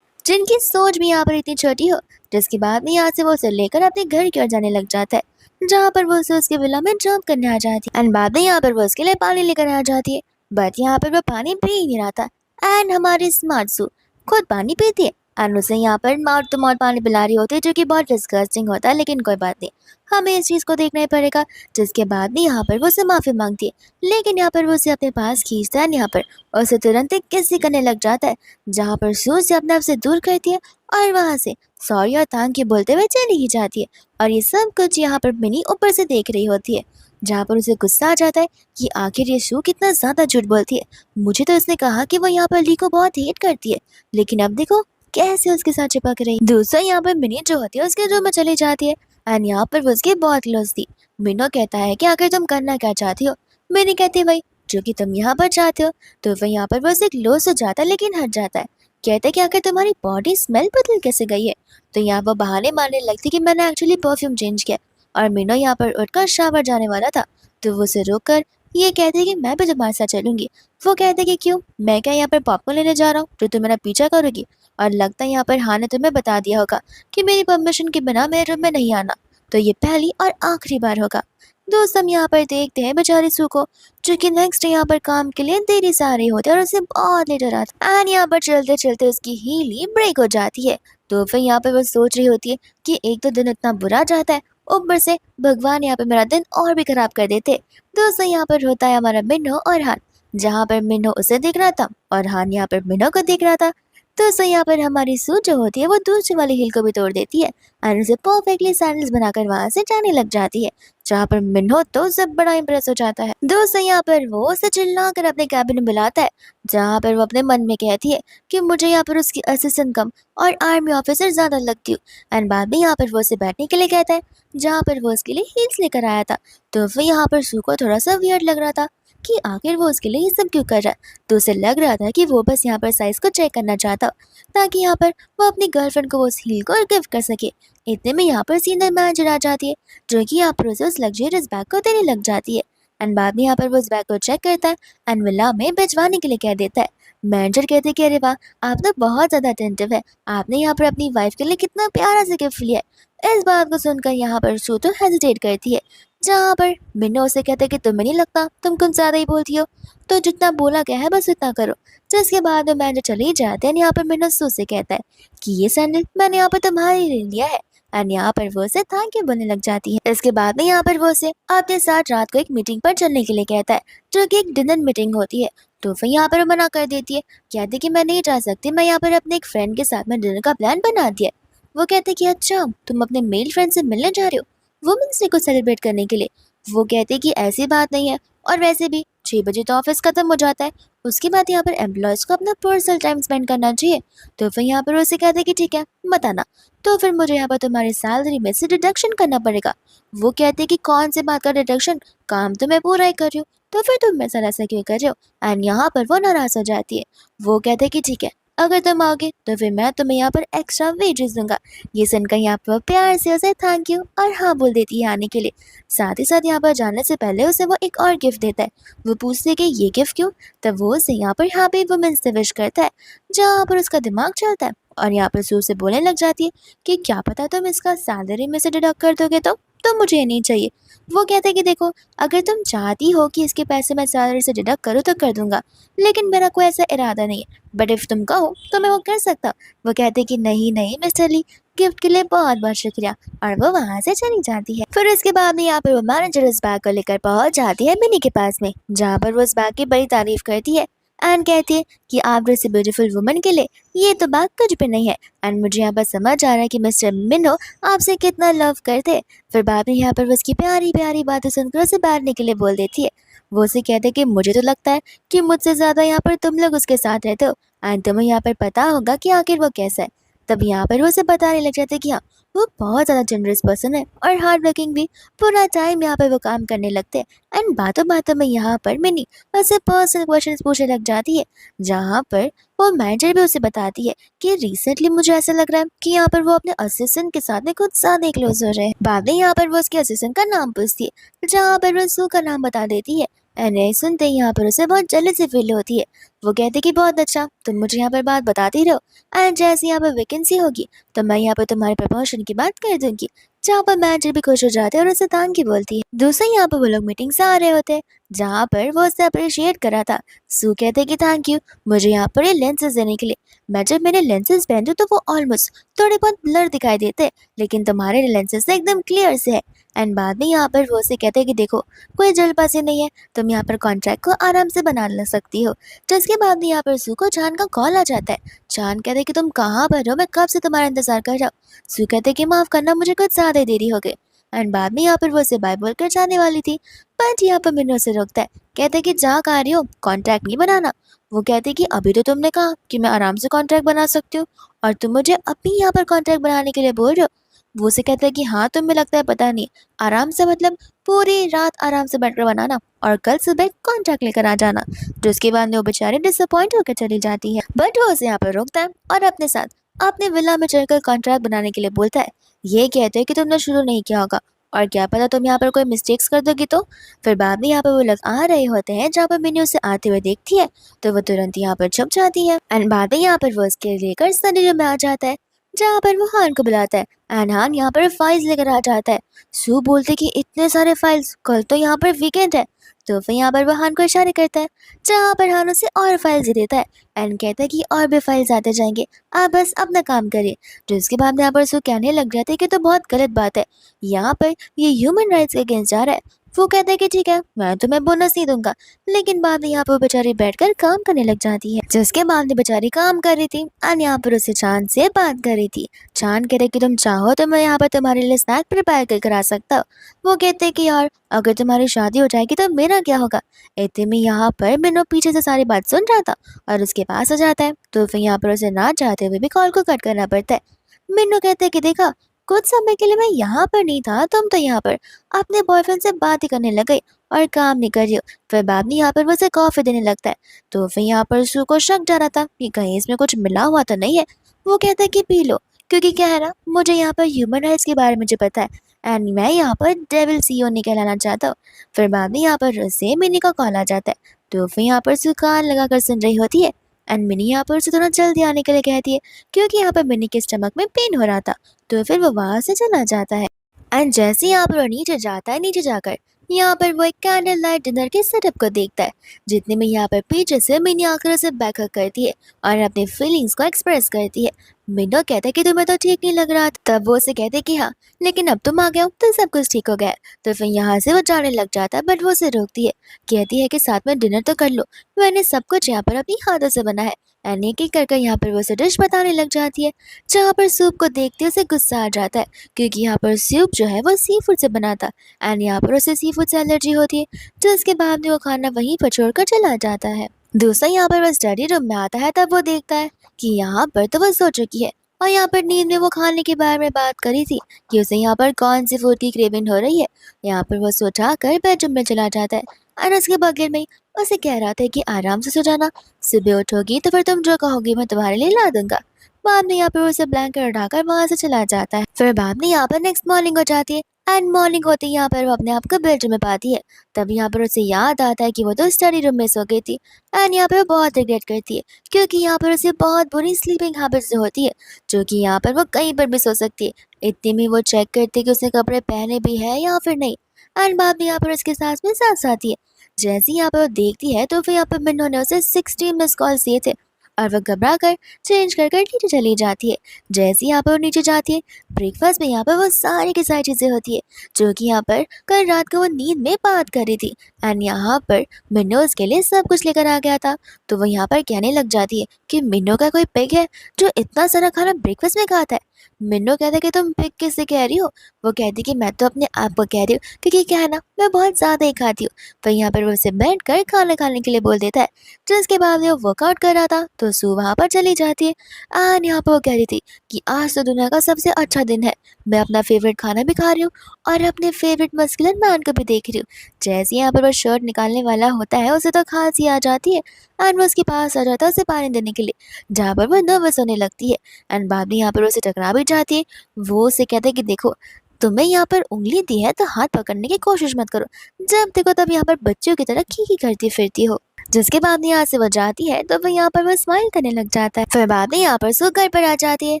जिनकी सोच भी यहाँ पर इतनी छोटी हो। जिसके बाद में यहाँ से वो उसे लेकर अपने घर की ओर जाने लग जाता है, जहाँ पर वो उसे उसके विला में ड्रॉप करने आ जाती है। एंड बाद में यहाँ पर वो उसके लिए पानी लेकर आ जाती है, बट यहाँ पर वो पानी पी ही नहीं रहा था। एंड हमारी स्मार्ट सू खुद पानी पीती है एंड उसे यहाँ पर माउथ टू माउथ पानी पिला रही होती है, जो कि बहुत डिस्गस्टिंग होता है, लेकिन कोई बात नहीं, हमें इस चीज़ को देखना ही पड़ेगा। जिसके बाद में यहाँ पर वो उसे माफ़ी मांगती है, लेकिन यहाँ पर वो उसे अपने पास खींचता है, यहाँ पर उसे तुरंत एक किसी करने लग जाता है, जहाँ पर सू से अपने आप से दूर करती है और वहाँ से सॉरी और थैंक यू बोलते हुए चली ही जाती है। और ये सब कुछ यहाँ पर मिनी ऊपर से देख रही होती है, जहाँ पर उसे गुस्सा आ जाता है कि आखिर ये शू कितना ज़्यादा झूठ बोलती है। मुझे तो इसने कहा कि वो यहाँ पर ली को बहुत हेट करती है, लेकिन अब देखो कैसे उसके साथ चिपक रही। दूसरा यहाँ पर मिनी जो होती है उसके रूम में चली जाती है एंड यहाँ पर वो उसकी बहुत क्लोज थी। मिनो कहता है कि आखिर तुम करना क्या चाहती हो। मिनी कहती है वही जो कि तुम यहाँ पर चाहते हो। तो फिर यहाँ पर वो उसे क्लोज हो जाता है, लेकिन हट जाता है। कहते हैं कि आखिर तुम्हारी बॉडी स्मेल बदल कैसे गई है। तो यहाँ वो बहाने मारने लगती कि मैंने एक्चुअली परफ्यूम चेंज किया। और मीनो यहाँ पर उठकर शावर जाने वाला था, तो वो उसे रोक कर ये कहते कि मैं भी तुम्हारे साथ चलूंगी। वो कहते कि क्यों, मैं क्या यहाँ पर पॉपकॉर्न लेने जा रहा हूँ तो तुम मेरा पीछा करोगी। और लगता है यहाँ पर हाँ ने तुम्हें बता दिया होगा कि मेरी परमिशन के बिना मेरे रूम में नहीं आना, तो ये पहली और आखिरी बार होगा। दोस्त हम यहाँ पर देखते हैं बेचारी सू को, जो कि नेक्स्ट यहाँ पर काम के लिए देरी से आ रही होती है और उसे बहुत लेट हो रहा था। एंड यहाँ पर चलते चलते उसकी हील ही ब्रेक हो जाती है। तो फिर यहाँ पर वो सोच रही होती है कि एक तो दिन इतना बुरा जाता है, ऊपर से भगवान यहाँ पे मेरा दिन और भी खराब कर देते। दोस्तों यहाँ पर होता है हमारा मिन्नो और हान, जहाँ पर मिन्नो उसे देख रहा था और हान यहाँ पर मिन्नो को देख रहा था। दोस्तों यहाँ पर हमारी सू जो होती है वो दूसरी वाली हिल को भी तोड़ देती है और उसे परफेक्टली सैंडल्स बनाकर वहां से जाने लग जाती है, जहाँ पर मिन्हो तो सब बड़ा इम्प्रेस हो जाता है। दोस्तों यहाँ पर वो उसे चिल्ला कर अपने कैबिन में बुलाता है, जहाँ पर वो अपने मन में कहती है कि मुझे यहाँ पर उसकी असिस्टेंट कम और आर्मी ऑफिसर ज्यादा लगती हूँ। एंड बाद में यहाँ पर वो उसे बैठने के लिए कहता है, जहाँ पर वो उसके लिए हील्स लेकर आया था। तो फिर यहाँ पर सू को थोड़ा सा वियर्ड लग रहा था कि आखिर वो उसके लिए ये सब क्यों कर रहा है। तो उसे लग रहा था कि वो बस यहाँ पर साइज को चेक करना चाहता, ताकि यहाँ पर वो अपनी गर्लफ्रेंड को वो उस हील को गिफ्ट कर सके। इतने में यहाँ पर सीनियर मैनेजर आ जाती है, जो कि यहाँ पर उसे उस लग्जरियस बैग को देने लग जाती है। एंड बाद में यहाँ पर वो उस बैग को चेक करता है एंड विला में भिजवाने के लिए कह देता है। मैनेजर कहते हैं कि अरे वाह, आप तो बहुत ज़्यादा अटेंटिव है, आपने यहाँ पर अपनी वाइफ के लिए कितना प्यारा सा गिफ्ट लिया है। इस बात को सुनकर यहाँ पर सू तो हेजिटेट करती है, जहाँ पर मिन्नो उसे कहते हैं कि तुम्हें नहीं लगता तुम कुछ ज़्यादा ही बोलती हो, तो जितना बोला गया है बस उतना करो। जिसके बाद में मैनेजर चले ही जाते हैं। यहाँ पर मिन्नो सू से कहता है कि ये सैंडल मैंने यहाँ पर तुम्हारे लिए लिया है। एंड यहाँ पर वो उसे थैंक यू बोलने लग जाती है। इसके बाद में यहाँ पर वो उसे अपने साथ रात को एक मीटिंग पर चलने के लिए कहता है, जो कि एक डिनर मीटिंग होती है। तो फिर यहाँ पर वो मना कर देती है, कहती कि मैं नहीं जा सकती, मैं यहाँ पर अपने एक फ्रेंड के साथ में डिनर का प्लान बना दिया। वो कहते कि अच्छा तुम अपने मेल फ्रेंड से मिलने जा रहे हो वुमेंस डे को सेलिब्रेट करने के लिए। वो कहते कि ऐसी बात नहीं है, और वैसे भी 6 बजे तो ऑफिस खत्म हो जाता है, उसके बाद यहाँ पर एम्प्लॉयज़ को अपना पर्सनल टाइम स्पेंड करना चाहिए। तो फिर यहाँ पर उसे कहते कि ठीक है मत आना, तो फिर मुझे यहाँ पर तुम्हारी सैलरी में से डिडक्शन करना पड़ेगा। वो कहते कि कौन सी बात का डिडक्शन, काम तो मैं पूरा ही कर रही हूँ, तो फिर तुम मेरे साथ ऐसा क्यों कर रहे हो। एंड यहाँ पर वो नाराज हो जाती है। वो कहते कि ठीक है अगर तुम आओगे तो फिर मैं तुम्हें यहाँ पर एक्स्ट्रा वेजेस दूंगा। ये सुनकर यहाँ पर प्यार से उसे थैंक यू और हाँ बोल देती है आने के लिए। साथ ही साथ यहाँ पर जाने से पहले उसे वो एक और गिफ्ट देता है। वो पूछते कि ये गिफ्ट क्यों, तब वो उसे यहाँ पर हैप्पी वुमेन्स डे विश करता है, जहाँ पर उसका दिमाग चलता है। और यहाँ पर सू से बोलने लग जाती है कि क्या पता तुम इसका सैलरी में से डिडक्ट कर दोगे तो मुझे ये नहीं चाहिए। वो कहते हैं कि देखो अगर तुम चाहती हो कि इसके पैसे मैं सैलरी से डिडक्ट करूँ तो कर दूंगा, लेकिन मेरा कोई ऐसा इरादा नहीं है, बट इफ़ तुम कहो तो मैं वो कर सकता। वो कहते कि नहीं नहीं मिस्टर ली, गिफ्ट के लिए बहुत बहुत शुक्रिया। और वो वहाँ से चली जाती है। फिर इसके बाद में यहाँ पर वो मैनेजर उस बैग को लेकर पहुँच जाती है मिनी के पास में, जहाँ पर वो उस बैग की बड़ी तारीफ करती है एंड कहती है कि आप जैसी ब्यूटीफुल वुमन के लिए ये तो बात कुछ भी नहीं है। एंड मुझे यहाँ पर समझ आ रहा है कि मिस्टर मिनो आपसे कितना लव करते हैं। फिर बाद में यहाँ पर वो उसकी प्यारी प्यारी बातें सुनकर उसे बैठने के लिए बोल देती है। वो उसे कहते हैं कि मुझे तो लगता है कि मुझसे ज़्यादा यहाँ पर तुम लोग उसके साथ रहते हो एंड तुम्हें यहाँ पर पता होगा कि आखिर वो कैसा है। तब यहाँ पर वो उसे बताने लग जाते हैं कि हाँ वो बहुत ज़्यादा जनरस पर्सन है और हार्ड वर्किंग भी। पूरा टाइम यहाँ पर वो काम करने लगते हैं। एंड बातों बातों में यहाँ पर मिनी उससे पर्सनल क्वेश्चन पूछने लग जाती है, जहाँ पर वो मैनेजर भी उसे बताती है कि रिसेंटली मुझे ऐसा लग रहा है कि यहाँ पर वो अपने असिस्टेंट के साथ में कुछ ज़्यादा क्लोज हो रहे हैं। बाद में यहाँ पर वो उसके असिस्टेंट का नाम पूछती है, जहाँ पर वो सू का नाम बता देती है। एंड ये सुनते ही यहाँ पर उसे बहुत जेलसी फील होती है। वो कहते कि बहुत अच्छा, तुम मुझे यहाँ पर बात बताती रहो, एंड जैसे यहाँ पर वैकेंसी होगी तो मैं यहाँ पर तुम्हारे प्रमोशन की बात कर दूंगी। जहाँ पर मैनेजर भी खुश हो जाते हैं और उसे थैंक यू बोलती है। दूसरे यहाँ पर वो लोग मीटिंग से आ रहे होते हैं, जहाँ पर वो उसे अप्रिशिएट करा था। सू कहते कि थैंक यू मुझे यहाँ पर ये लेंसेज देने के लिए। मैं जब मेरे लेंसेज पहनती हूँ तो वो ऑलमोस्ट थोड़े बहुत ब्लर दिखाई देते हैं, लेकिन तुम्हारे लेंसेज से एकदम क्लियर से है। एंड बाद में यहाँ पर वो उसे कहते हैं कि देखो, कोई जल्दबाजी नहीं है, तुम यहाँ पर कॉन्ट्रैक्ट को आराम से बना ले सकती हो। जिसके बाद में यहाँ पर सू को चांद का कॉल आ जाता है। चांद कहते कि तुम कहाँ पर हो, मैं कब से तुम्हारा इंतजार कर रहा हूँ। सू कहते कि माफ करना, मुझे कुछ ज्यादा ही देरी हो गई। एंड बाद में यहाँ पर वो उसे बाय बोलकर जाने वाली थी, बट यहाँ पर मिन्नू उसे रोकता है। कहते कि जा कहा रही हो, कॉन्ट्रैक्ट नहीं बनाना। वो कहते कि अभी तो तुमने कहा कि मैं आराम से कॉन्ट्रैक्ट बना सकती हूँ, और तुम मुझे अभी यहाँ पर कॉन्ट्रैक्ट बनाने के लिए बोल रहे हो। वो उसे कहता है कि हाँ, तुम्हें लगता है पता नहीं, आराम से मतलब पूरी रात आराम से बैठकर बनाना और कल सुबह कॉन्ट्रैक्ट लेकर आ जाना। तो उसके बाद में वो बेचारी डिसअपॉइंट होकर चली जाती है, बट वो उसे यहाँ पर रोकता है और अपने साथ अपने विला में चढ़कर कॉन्ट्रैक्ट बनाने के लिए बोलता है। ये कहते हैं कि तुमने शुरू नहीं किया होगा, और क्या पता तुम यहाँ पर कोई मिस्टेक्स कर दोगी तो। फिर बाद में यहाँ पर वो लोग आ रहे होते हैं, जहाँ पर मिनी उसे आते हुए देखती है तो वो तुरंत यहाँ पर छुप जाती है। एंड बाद में यहाँ पर वो उसके लेकर स्टडी रूम में आ जाता है, जहाँ पर वो हान को बुलाता है। एंड हान यहाँ पर फाइल्स लेकर आ जाता है। सू बोलते कि इतने सारे फाइल्स, कल तो यहाँ पर वीकेंड है। तो फिर यहाँ पर वो हान को इशारे करता है, जहाँ पर हान उसे और फाइल्स दे देता है एंड कहता है कि और भी फाइल्स आते जाएंगे, आप बस अपना काम करिए। तो इसके बाद में यहाँ पर सू कहने लग जाते हैं कि तो बहुत गलत बात है, यहाँ पर ये ह्यूमन राइट्स के अगेंस्ट जा रहा है। वो कहता है कि ठीक है, मैं तुम्हें बोनस नहीं दूंगा। लेकिन बाद में यहाँ पर वो बेचारी बैठकर काम करने लग जाती है। जिसके बाद में बेचारी काम कर रही थी एंड यहाँ पर उसे चांद से बात कर रही थी। चांद कह रहे कि तुम चाहो तो मैं यहाँ पर तुम्हारे लिए स्नैक प्रिपेयर कर करा सकता हूँ। वो कहते हैं कि यार, अगर तुम्हारी शादी हो जाएगी तो मेरा क्या होगा। इतने में यहाँ पर मिन्नू पीछे से सारी बात सुन रहा था और उसके पास आ जाता है। तो फिर यहाँ पर उसे ना चाहते हुए भी कॉल को कट करना पड़ता है। मिन्नू कहते हैं कि देखा, कुछ समय के लिए मैं यहाँ पर नहीं था, तुम तो यहाँ पर अपने बॉयफ्रेंड से बात ही करने लग गई और काम नहीं कर रही हो। फिर बाद में यहाँ पर वो उसे कॉफी देने लगता है। तो फिर यहाँ पर सू को शक जा रहा था कि कहीं इसमें कुछ मिला हुआ तो नहीं है। वो कहता है कि पी लो, क्योंकि क्या है ना, मुझे यहाँ पर ह्यूमन राइट्स के बारे में मुझे पता है एंड मैं यहाँ पर डेविल सीईओ नहीं कहलाना चाहता हूँ। फिर बाद में यहाँ पर उसे मिनी का कॉल आ जाता है। तो फिर यहाँ पर सू कान लगाकर सुन रही होती है एंड मिनी यहाँ पर उसे थोड़ा जल्दी आने के लिए कहती है, क्योंकि यहाँ पर मिनी के स्टमक में पेन हो रहा था। तो फिर वो वहां से चला जाता है। एंड जैसे ही यहाँ पर वो नीचे जाता है, नीचे जाकर यहाँ पर वो एक कैंडल लाइट डिनर के सेटअप को देखता है, जितने में यहाँ पर पीछे से मिनी आकर उसे बैकअप करती है और अपने फीलिंग्स को एक्सप्रेस करती है। मिनो कहता है कि तुम्हें तो ठीक नहीं लग रहा था। तब वो उसे कहते कि हाँ, लेकिन अब तुम आ गए हो तो सब कुछ ठीक हो गया है। तो फिर यहाँ से वो जाने लग जाता है, बट वो उसे रोकती है। कहती है कि साथ में डिनर तो कर लो, मैंने सब कुछ यहाँ पर अपनी हाथों से बना है। एंड एक एक करके यहाँ पर वो उसे डिश बताने लग जाती है, जहाँ पर सूप को देखते उसे गुस्सा आ जाता है, क्योंकि यहाँ पर सूप जो है वो सी फूड से बना था एंड यहाँ पर उसे सी फूड से एलर्जी होती है। तो उसके बाद में वो खाना वहीं पर छोड़कर चला जाता है। दूसरा यहाँ पर वो स्टडी रूम में आता है, तब वो देखता है कि यहाँ पर तो वो सो चुकी है और यहाँ पर नींद में वो खाने के बारे में बात करी थी कि उसे यहाँ पर कौन सी फूड की क्रेविंग हो रही है। यहाँ पर वो सो कर बेडरूम में चला जाता है और उसके बगल में ही उसे कह रहा था कि आराम से सो जाना, सुबह उठोगी तो फिर तुम जो कहोगी मैं तुम्हारे लिए ला दूंगा। बाद में यहाँ पर उसे ब्लैंकेट उठाकर वहां से चला जाता है। फिर बाद में यहाँ पर नेक्स्ट मॉर्निंग हो जाती है एंड मॉर्निंग होते ही यहाँ पर वो अपने आप को बेडरूम में पाती है। तब यहाँ पर उसे याद आता है कि वो तो स्टडी रूम में सो गई थी एंड यहाँ पर वो बहुत रिग्रेट करती है, क्योंकि यहाँ पर उसे बहुत बुरी स्लीपिंग हैबिट्स होती है, जो कि यहाँ पर वो कहीं पर भी सो सकती है। इतने में वो चेक करती है कि उसने कपड़े पहने भी है या फिर नहीं। एंड बाद में यहाँ पर उसके साथ में साथ आती है। जैसे ही यहाँ पर वो देखती है तो फिर यहाँ पर मिन्नू ने उसे 16 मिस कॉल दिए थे और वह घबरा कर चेंज कर नीचे चली जाती है। जैसे ही यहाँ पर वो नीचे जाती है, ब्रेकफास्ट में यहाँ पर वो सारी की सारी चीज़ें होती है जो कि यहाँ पर कल रात को वो नींद में बात कर रही थी एंड यहाँ पर मिन्नू उसके लिए सब कुछ लेकर आ गया था। तो वो यहाँ पर कहने लग जाती है कि मिन्नू का कोई पिग है जो इतना सारा खाना ब्रेकफास्ट में खाता है। मिन्नू कहता है कि तुम पिग किससे कह रही हो। वो कहती कि मैं तो अपने आप को कह रही हूँ, क्योंकि क्या है ना, मैं बहुत ज़्यादा ही खाती हूँ। फिर यहाँ पर वो उसे बैठ कर खाना खाने के लिए बोल देता है। जिसके बाद वो वर्कआउट कर रहा था तो सू वहाँ पर चली जाती है एंड यहाँ पर वो कह रही थी कि आज तो दुनिया का सबसे अच्छा दिन है, मैं अपना फेवरेट खाना भी खा रही हूँ और अपने फेवरेट मस्कुलर मैन को भी देख रही हूँ। जैसे यहाँ पर वो शर्ट निकालने वाला होता है, उसे तो खांसी आ जाती है एंड वो उसके पास आ जाता है उसे पानी देने के लिए, जहाँ पर वो नर्वस होने लगती है एंड बाद में यहाँ पर उसे टकरा भी जाती है। वो उसे कहते हैं कि देखो, तुम्हें यहाँ पर उंगली दी है तो हाथ पकड़ने की कोशिश मत करो। जब देखो तब यहाँ पर बच्चों की तरह खी करती फिरती हो। जिसके बाद यहाँ से वो जाती है तो वह यहाँ पर वो स्माइल करने लग जाता है। फिर बाद में यहाँ पर सो घर पर आ जाती है,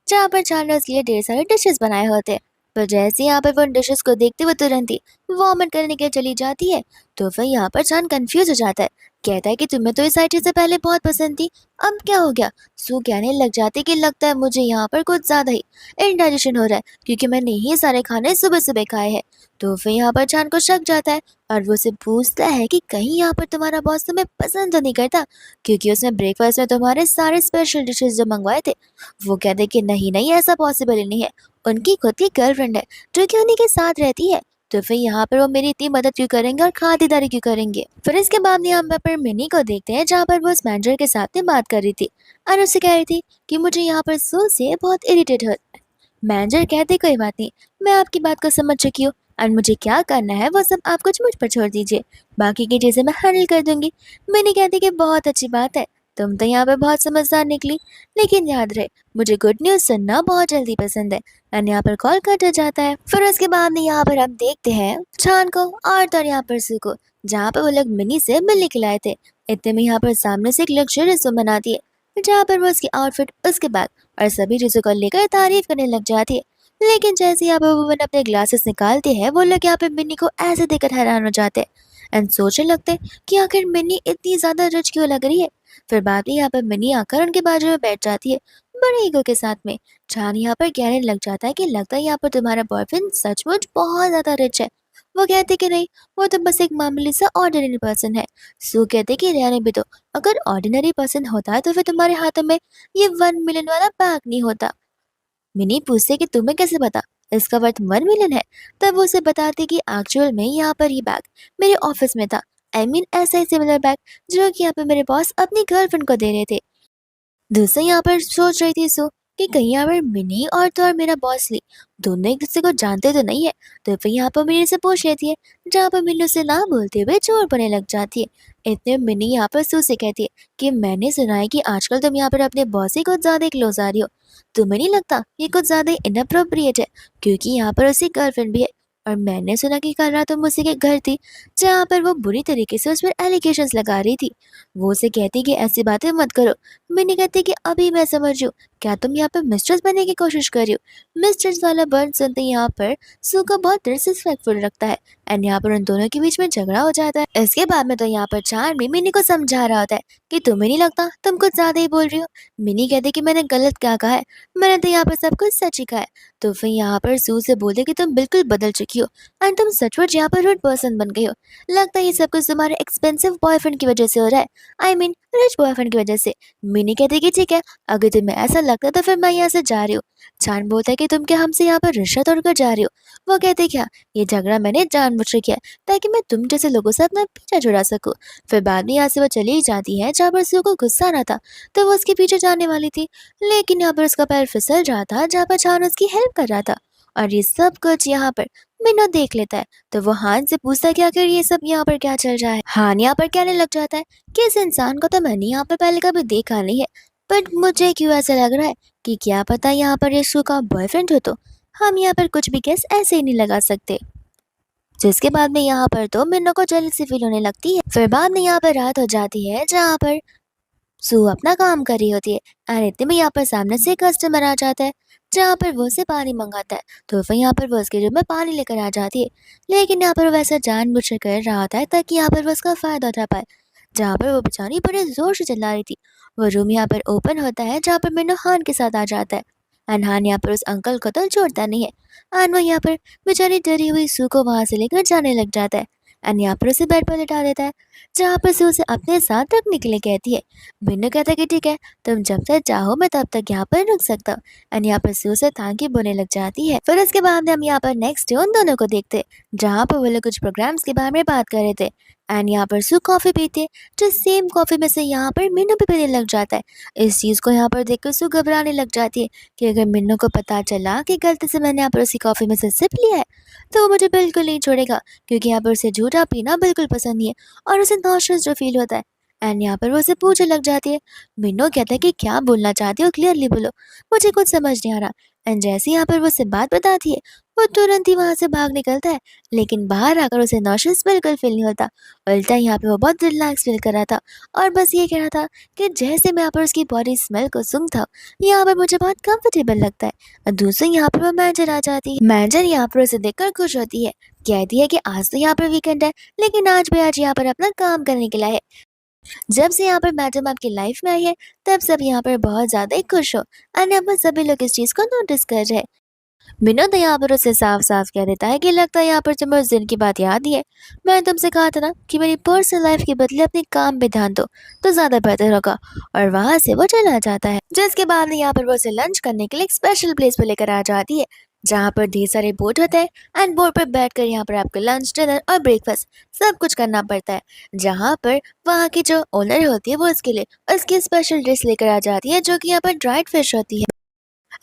जहाँ पर चार ने उसके लिए ढेर सारे डिशेस बनाए होते हैं। पर जैसे ही यहाँ पर वो डिशेस को देखते हुए तुरंत ही वॉमिट करने के लिए चली जाती है, तो फिर यहाँ पर चांद कंफ्यूज हो जाता है। कहता है कि तुम्हें तो ये सारी चीजें पहले बहुत पसंद थी, अब क्या हो गया। सू कहने लग जाती कि लगता है मुझे यहाँ पर कुछ ज्यादा ही इनडाइजेशन हो रहा है, क्योंकि मैंने ये सारे खाने सुबह सुबह खाए हैं। तो फिर यहाँ पर चांद को शक जाता है और वो उसे पूछता है कि कहीं यहाँ पर तुम्हारा बॉस तुम्हें पसंद तो नहीं करता, क्योंकि उसने ब्रेकफास्ट में तुम्हारे सारे स्पेशल डिशेस जो मंगवाए थे। वो कहते कि नहीं नहीं, ऐसा पॉसिबल ही नहीं है, उनकी खुद की गर्लफ्रेंड है जो कि उन्हीं के साथ रहती है। तो फिर यहाँ पर वो मेरी इतनी मदद क्यों करेंगे और खातिरदारी क्यों करेंगे। फिर इसके बाद यहाँ पर मिनी को देखते हैं, जहाँ पर वो उस मैनेजर के साथ में बात कर रही थी और उससे कह रही थी कि मुझे यहाँ पर सो से बहुत इरिटेट हो। मैनेजर कहते कोई बात नहीं, मैं आपकी बात को समझ चुकी हूँ और मुझे क्या करना है वो सब आप कुछ मुझ पर छोड़ दीजिए, बाकी की चीजें मैं हैंडल कर दूंगी। मैंने कहती कि बहुत अच्छी बात है, तुम तो यहाँ पे बहुत समझदार निकली। लेकिन याद रहे, मुझे गुड न्यूज सुनना बहुत जल्दी पसंद है। और यहाँ पर कॉल कट हो जाता है। फिर उसके बाद में यहाँ पर हम देखते हैं चांद को और यहाँ पर सू को, जहाँ पर वो लोग मिनी से मिलने के लाए थे। इतने में यहाँ पर सामने से एक लग्जरियस रूम बनाती है, जहाँ पर वो उसकी आउटफिट, उसके बैग और सभी चीजों को लेकर तारीफ करने लग जाती है। लेकिन जैसे यहाँ पर वुमन अपने ग्लासेस निकालती है, वो लोग यहाँ पे मिन्नी को ऐसे देखकर हैरान हो जाते हैं एंड सोचने लगते हैं कि आखिर मिन्नी इतनी ज्यादा रिच क्यों लग रही है। फिर बाद में यहाँ पर मिन्नी आकर उनके बाजू में बैठ जाती है, बड़े ईगो के साथ में। चांद यहाँ पर कहने लग जाता है कि लगता है यहाँ पर तुम्हारा बॉयफ्रेंड सचमुच बहुत ज्यादा रिच है। वो कहते कि नहीं, वो तो बस एक मामूली सा ऑर्डिनरी पर्सन है। सू कहते कि रहने भी दो, अगर ऑर्डिनरी पर्सन होता है तो फिर तुम्हारे हाथों में ये 1 मिलियन वाला बैग नहीं होता। मिनी पूछते कि तुम्हें कैसे पता इसका वर्थ 1 मिलियन है। तब वो उसे बताती कि एक्चुअल में यहाँ पर ये बैग मेरे ऑफिस में था। आई मीन ऐसा ही सिमिलर बैग जो कि यहाँ पे मेरे बॉस अपनी गर्लफ्रेंड को दे रहे थे। दूसरे यहाँ पर सोच रही थी सो कि कहीं यहाँ पर मिनी और तो और मेरा बॉस ली दोनों एक दूसरे को जानते तो नहीं है। तो फिर यहाँ पर मिनी से पूछ लेती है, जहाँ पर मिनी उसे ना बोलते हुए चोर बने लग जाती है। इतने मिनी यहाँ पर सू से कहती है कि मैंने सुना है कि आजकल तुम यहाँ पर अपने बॉस से कुछ ज्यादा क्लोज आ रही हो। तुम्हें नहीं लगता ये कुछ ज्यादा इनअप्रोप्रिएट है, क्योंकि यहाँ पर उसकी गर्लफ्रेंड भी है। और मैंने सुना कि कल रात तुम उसी के घर थी, जहाँ पर वो बुरी तरीके से उस पर एलिगेशंस लगा रही थी। वो उसे कहती कि ऐसी बातें मत करो। मैंने कहती कि अभी मैं समझ रही हूँ, क्या तुम यहाँ पर मिस्ट्रेस बनने की कोशिश कर रही हो। मिस्ट्रेस वाला वर्ड सुनते ही यहाँ पर सू को बहुत डिसरिस्पेक्टफुल लगता है एंड यहाँ पर उन दोनों के बीच में झगड़ा हो जाता है। इसके बाद में तो यहाँ पर चार भी मिनी को समझा रहा होता है कि तुम्हें नहीं लगता तुम कुछ ज्यादा ही बोल रही हो। मिनी कहते कि मैंने गलत क्या कहा है, मैंने तो यहाँ पर सब कुछ सच ही कहा है। तो फिर यहाँ पर सू से बोलते कि तुम बिल्कुल बदल चुकी हो एंड तुम सचमुच यहाँ पर रुड पर्सन बन गई हो। लगता है ये सब कुछ तुम्हारे एक्सपेंसिव बॉयफ्रेंड की वजह से हो रहा है, आई मीन रिच बॉयफ्रेंड की वजह से। मिनी कहती कि ठीक है, अगर तुम्हें ऐसा लगता है तो फिर मैं यहाँ से जा रही हूँ। चांद बोलता है कि तुम क्या हमसे यहाँ पर रिश्ता तोड़कर जा रही हो। वो कहते क्या, ये झगड़ा मैंने जानबूझ के किया ताकि मैं तुम जैसे लोगों से अपना पीछा छुड़ा सकूं। फिर बाद में यहाँ से वो चली ही जाती है, जहाँ पर सू को गुस्सा आ रहा था तो वो उसके पीछे जाने वाली थी, लेकिन यहाँ पर उसका पैर फिसल रहा था, जहाँ पर चांद उसकी हेल्प कर रहा था। और ये सब कुछ यहाँ पर मिन्नो देख लेता है, तो वो हान से पूछता है कि आखिर ये सब यहाँ पर क्या चल रहा है। हान यहाँ पर कहने लग जाता है कि इस इंसान को तो मैंने यहाँ पर पहले कभी देखा नहीं है, बट मुझे क्यों ऐसा लग रहा है कि क्या पता यहाँ पर यीशु का बॉयफ्रेंड हो। तो हम यहाँ पर कुछ भी गेस ऐसे ही नहीं लगा सकते। जिसके बाद में यहाँ पर तो मिन्नो को जेलसी फील होने लगती है। फिर बाद में यहाँ पर रात हो जाती है, जहाँ पर सू अपना काम कर रही होती है और इतने में यहाँ पर सामने से कस्टमर आ जाता है, जहाँ पर वो उसे पानी मंगाता है। तो फिर यहाँ पर वो उसके रूम में पानी लेकर आ जाती है, लेकिन यहाँ पर वो वैसा जानबूझ कर कर रहा होता है ताकि यहाँ पर वो उसका फायदा उठा पाए। जहाँ पर वो बेचारी बड़े जोर से चिल्ला रही थी। वो रूम यहाँ पर ओपन होता है, जहाँ पर मिन्नो हान के साथ आ जाता है। एंड हान यहाँ पर उस अंकल को तो छोड़ता नहीं है एंड वो यहाँ पर बेचारी डरी हुई सू को वहां से लेकर जाने लग जाता है एंड यहाँ पर उसे बेड पर लिटा देता है, जहाँ पर सू उसे अपने साथ रखने के लिए कहती है। मिन्नो कहता है कि ठीक है, तुम जब तक चाहो मैं तब तक यहाँ पर रुक सकता हूँ। एंड यहाँ पर सू से थैंक यू बोलने लग जाती है। फिर उसके बाद हम यहाँ पर नेक्स्ट डे उन दोनों को देखते हैं, जहाँ पर वो लोग कुछ प्रोग्राम्स के बारे में बात कर रहे थे एंड यहाँ पर सू कॉफी पीते, जो सेम कॉफी में से यहाँ पर मिन्नो भी पीने लग जाता है। इस चीज को यहाँ पर देखकर सू घबराने लग जाती है कि अगर मिन्नो को पता चला कि गलती से मैंने यहाँ पर उसी कॉफी में से सिप लिया है तो वो मुझे बिल्कुल नहीं छोड़ेगा, क्योंकि यहाँ पर उसे झूठा पीना बिल्कुल पसंद नहीं है और उसे नॉशियस जो फील होता है। एंड यहाँ पर वो उसे पूछने लग जाती है। मिन्नो कहता है कि क्या बोलना चाहती हो, क्लियरली बोलो, मुझे कुछ समझ नहीं आ रहा। एंड जैसे ही यहाँ पर वो उसे बात बताती है, वो तुरंत ही वहाँ से भाग निकलता है। लेकिन बाहर आकर उसे नॉशियस बिल्कुल फील नहीं होता। उल्टा यहाँ पे वो बहुत रिलैक्स फील कर रहा था और बस ये कह रहा था कि जैसे मैं यहाँ पर उसकी बॉडी स्मेल को सूंघता हूँ, यहाँ पर मुझे बहुत कंफर्टेबल लगता है। और दूसरे यहाँ पर वो मैनेजर आ जाती है। मैनेजर यहाँ पर उसे देखकर खुश होती है, कहती है कि आज तो यहाँ पर वीकेंड है, लेकिन आज भी आज यहाँ पर अपना काम करने के लिए आए। जब से यहाँ पर मैडम आपकी लाइफ में आई है, तब सब यहाँ पर बहुत ज्यादा ही खुश हो। और यहाँ पर सभी लोग इस चीज को नोटिस कर रहे हैं। विनोद यहाँ पर उसे साफ साफ कह देता है कि लगता है यहाँ पर तुम्हें उस दिन की बात याद ही है। मैंने तुमसे कहा था ना कि मेरी पर्सनल लाइफ के बदले अपने काम पे ध्यान दो, तो ज्यादा बेहतर होगा। और वहां से वो चला जाता है। जिसके बाद में यहाँ पर वो उसे लंच करने के लिए एक स्पेशल प्लेस पे लेकर आ जाती है, जहाँ पर ढेर सारे बोट होते हैं। एंड बोट पर बैठकर यहाँ पर आपको लंच, डिनर और ब्रेकफास्ट सब कुछ करना पड़ता है। जहाँ पर वहाँ की जो ओनर होती है वो उसके लिए उसकी स्पेशल डिश लेकर आ जाती है, जो कि यहाँ पर ड्राइड फिश होती है।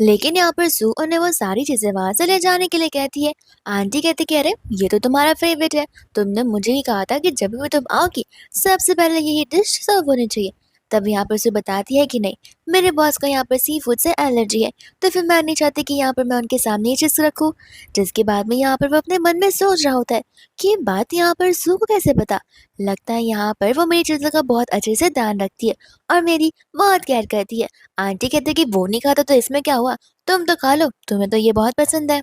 लेकिन यहाँ पर सू उन्हें वो सारी चीजें वहां से ले जाने के लिए कहती है। आंटी कहती कि अरे ये तो तुम्हारा फेवरेट है, तुमने मुझे ही कहा था कि जब भी तुम आओगी सबसे पहले यही डिश सर्व होनी चाहिए। तब यहाँ पर सू बताती है कि नहीं, मेरे बॉस को यहाँ पर सी फूड से एलर्जी है, तो फिर मैं नहीं चाहती कि यहाँ पर मैं उनके सामने ये चीज रखूँ। जिसके बाद में यहाँ पर वो अपने मन में सोच रहा होता है कि ये बात यहाँ पर सू को कैसे पता। लगता है यहाँ पर वो मेरी चीजों का बहुत अच्छे से ध्यान रखती है और मेरी बहुत केयर करती है। आंटी कहते कि वो नहीं खाता तो इसमें क्या हुआ, तुम तो खा लो, तुम्हें तो ये बहुत पसंद है।